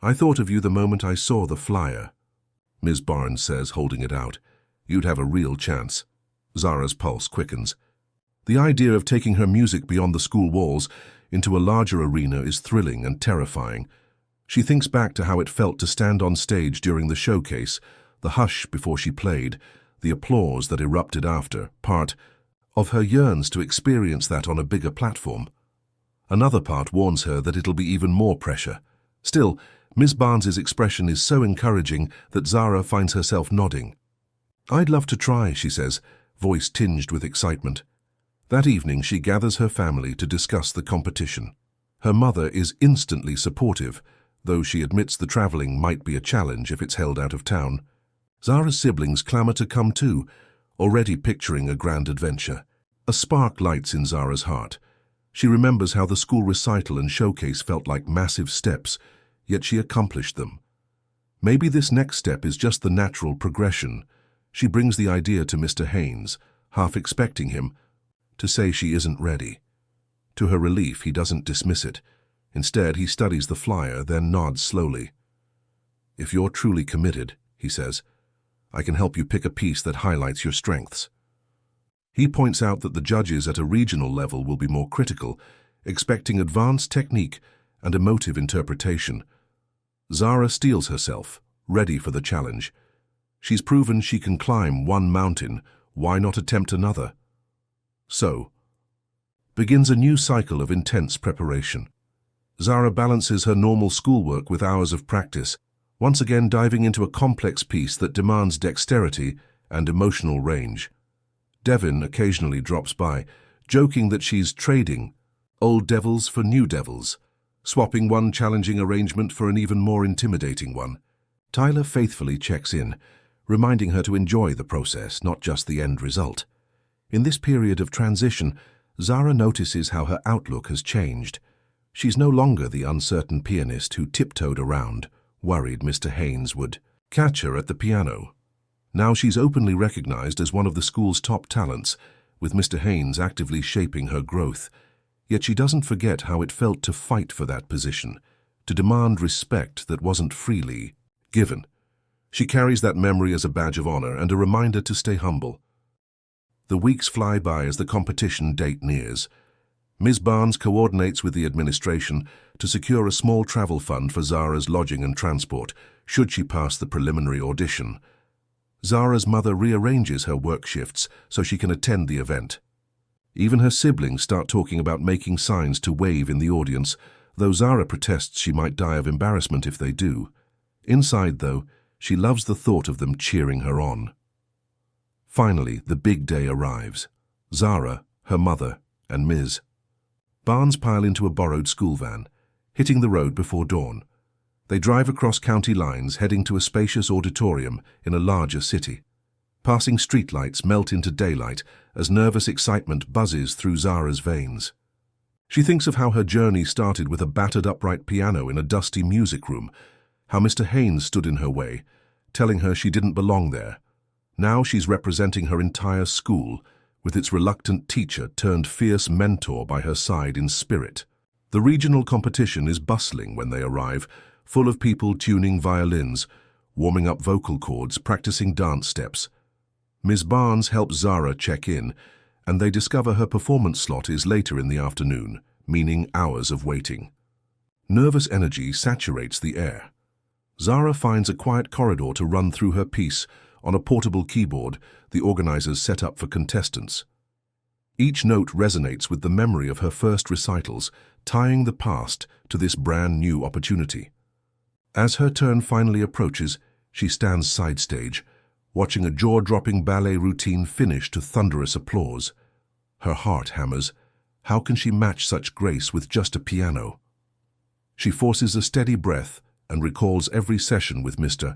I thought of you the moment I saw the flyer, Ms. Barnes says, holding it out. You'd have a real chance. Zara's pulse quickens. The idea of taking her music beyond the school walls into a larger arena is thrilling and terrifying. She thinks back to how it felt to stand on stage during the showcase, the hush before she played, the applause that erupted after. Part of her yearns to experience that on a bigger platform. Another part warns her that it'll be even more pressure. Still, Ms. Barnes's expression is so encouraging that Zara finds herself nodding. I'd love to try, she says, voice tinged with excitement. That evening she gathers her family to discuss the competition. Her mother is instantly supportive, though she admits the travelling might be a challenge if it's held out of town. Zara's siblings clamour to come too, already picturing a grand adventure. A spark lights in Zara's heart. She remembers how the school recital and showcase felt like massive steps, yet she accomplished them. Maybe this next step is just the natural progression. She brings the idea to Mr. Haynes, half expecting him to say she isn't ready. To her relief, he doesn't dismiss it. Instead, he studies the flyer, then nods slowly. If you're truly committed, he says, I can help you pick a piece that highlights your strengths. He points out that the judges at a regional level will be more critical, expecting advanced technique and emotive interpretation. Zara steels herself, ready for the challenge. She's proven she can climb one mountain, why not attempt another? So, begins a new cycle of intense preparation. Zara balances her normal schoolwork with hours of practice, once again diving into a complex piece that demands dexterity and emotional range. Devin occasionally drops by, joking that she's trading old devils for new devils, swapping one challenging arrangement for an even more intimidating one. Tyler faithfully checks in, reminding her to enjoy the process, not just the end result. In this period of transition, Zara notices how her outlook has changed. She's no longer the uncertain pianist who tiptoed around, worried Mr. Haynes would catch her at the piano. Now she's openly recognized as one of the school's top talents, with Mr. Haynes actively shaping her growth. Yet she doesn't forget how it felt to fight for that position, to demand respect that wasn't freely given. She carries that memory as a badge of honor and a reminder to stay humble. The weeks fly by as the competition date nears. Ms. Barnes coordinates with the administration to secure a small travel fund for Zara's lodging and transport, should she pass the preliminary audition. Zara's mother rearranges her work shifts so she can attend the event. Even her siblings start talking about making signs to wave in the audience, though Zara protests she might die of embarrassment if they do. Inside, though, she loves the thought of them cheering her on. Finally, the big day arrives. Zara, her mother, and Ms. Barnes pile into a borrowed school van, hitting the road before dawn. They drive across county lines, heading to a spacious auditorium in a larger city. Passing streetlights melt into daylight as nervous excitement buzzes through Zara's veins. She thinks of how her journey started with a battered upright piano in a dusty music room, how Mr. Haynes stood in her way, telling her she didn't belong there. Now she's representing her entire school, with its reluctant teacher turned fierce mentor by her side in spirit. The regional competition is bustling when they arrive, full of people tuning violins, warming up vocal cords, practicing dance steps. Ms. Barnes helps Zara check in, and they discover her performance slot is later in the afternoon, meaning hours of waiting. Nervous energy saturates the air. Zara finds a quiet corridor to run through her piece on a portable keyboard the organizers set up for contestants. Each note resonates with the memory of her first recitals, tying the past to this brand new opportunity. As her turn finally approaches, she stands side stage, watching a jaw-dropping ballet routine finish to thunderous applause. Her heart hammers. How can she match such grace with just a piano? She forces a steady breath and recalls every session with Mr.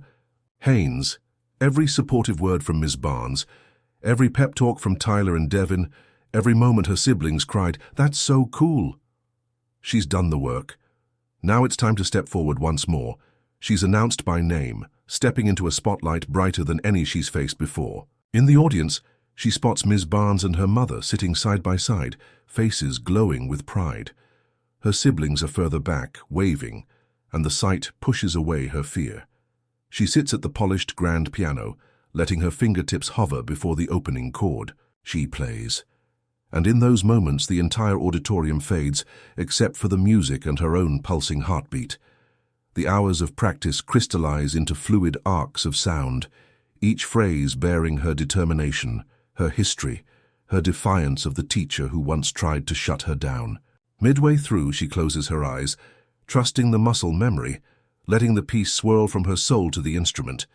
Haynes, every supportive word from Ms. Barnes, every pep talk from Tyler and Devin, every moment her siblings cried, "That's so cool." She's done the work. Now it's time to step forward once more. She's announced by name, stepping into a spotlight brighter than any she's faced before. In the audience, she spots Ms. Barnes and her mother sitting side by side, faces glowing with pride. Her siblings are further back, waving, and the sight pushes away her fear. She sits at the polished grand piano, letting her fingertips hover before the opening chord. She plays. And in those moments the entire auditorium fades, except for the music and her own pulsing heartbeat. The hours of practice crystallize into fluid arcs of sound, each phrase bearing her determination, her history, her defiance of the teacher who once tried to shut her down. Midway through, she closes her eyes, trusting the muscle memory, letting the piece swirl from her soul to the instrument.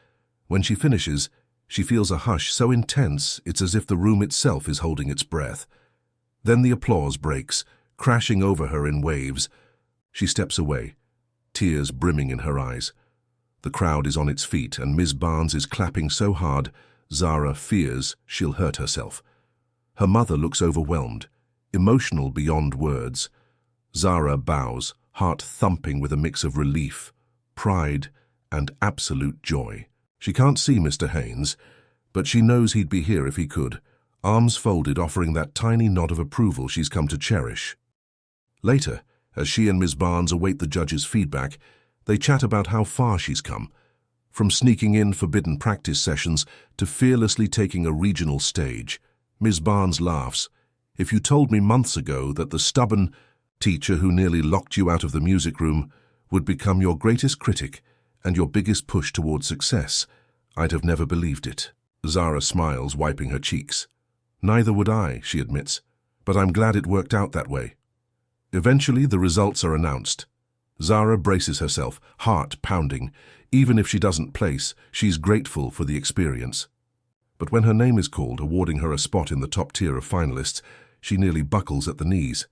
When she finishes, she feels a hush so intense it's as if the room itself is holding its breath. Then the applause breaks, crashing over her in waves. She steps away, tears brimming in her eyes. The crowd is on its feet, and Ms. Barnes is clapping so hard, Zara fears she'll hurt herself. Her mother looks overwhelmed, emotional beyond words. Zara bows, heart thumping with a mix of relief, pride, and absolute joy. She can't see Mr. Haynes, but she knows he'd be here if he could, arms folded, offering that tiny nod of approval she's come to cherish. Later, as she and Ms. Barnes await the judge's feedback, they chat about how far she's come, from sneaking in forbidden practice sessions to fearlessly taking a regional stage. Ms. Barnes laughs. "If you told me months ago that the stubborn teacher who nearly locked you out of the music room would become your greatest critic and your biggest push toward success, I'd have never believed it." Zara smiles, wiping her cheeks. "Neither would I," she admits, "but I'm glad it worked out that way." Eventually, the results are announced. Zara braces herself, heart pounding. Even if she doesn't place, she's grateful for the experience. But when her name is called, awarding her a spot in the top tier of finalists, she nearly buckles at the knees.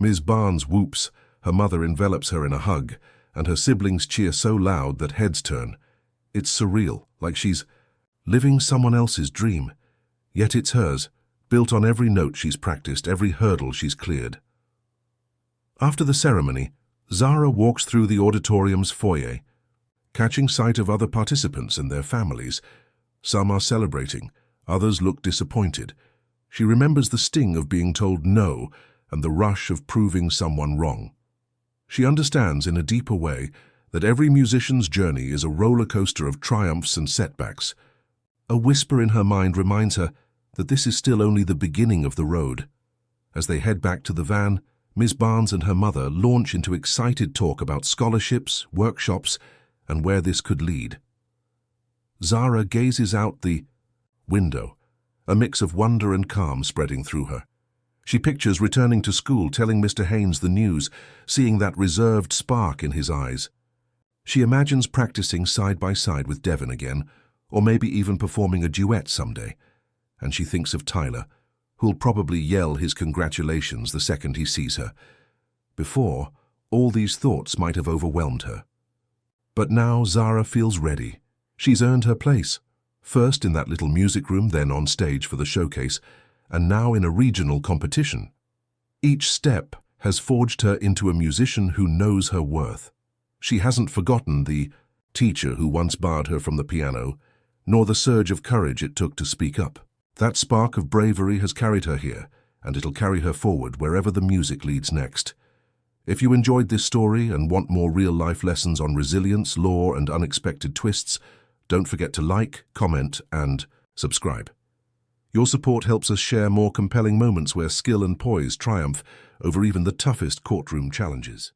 Ms. Barnes whoops, her mother envelops her in a hug, and her siblings cheer so loud that heads turn. It's surreal, like she's living someone else's dream. Yet it's hers, built on every note she's practiced, every hurdle she's cleared. After the ceremony, Zara walks through the auditorium's foyer, catching sight of other participants and their families. Some are celebrating, others look disappointed. She remembers the sting of being told no and the rush of proving someone wrong. She understands in a deeper way that every musician's journey is a roller coaster of triumphs and setbacks. A whisper in her mind reminds her that this is still only the beginning of the road. As they head back to the van, Ms. Barnes and her mother launch into excited talk about scholarships, workshops, and where this could lead. Zara gazes out the window, a mix of wonder and calm spreading through her. She pictures returning to school, telling Mr. Haynes the news, seeing that reserved spark in his eyes. She imagines practicing side by side with Devon again, or maybe even performing a duet someday. And she thinks of Tyler, who'll probably yell his congratulations the second he sees her. Before, all these thoughts might have overwhelmed her. But now Zara feels ready. She's earned her place, first in that little music room, then on stage for the showcase, and now in a regional competition. Each step has forged her into a musician who knows her worth. She hasn't forgotten the teacher who once barred her from the piano, nor the surge of courage it took to speak up. That spark of bravery has carried her here, and it'll carry her forward wherever the music leads next. If you enjoyed this story and want more real-life lessons on resilience, lore, and unexpected twists, don't forget to like, comment, and subscribe. Your support helps us share more compelling moments where skill and poise triumph over even the toughest courtroom challenges.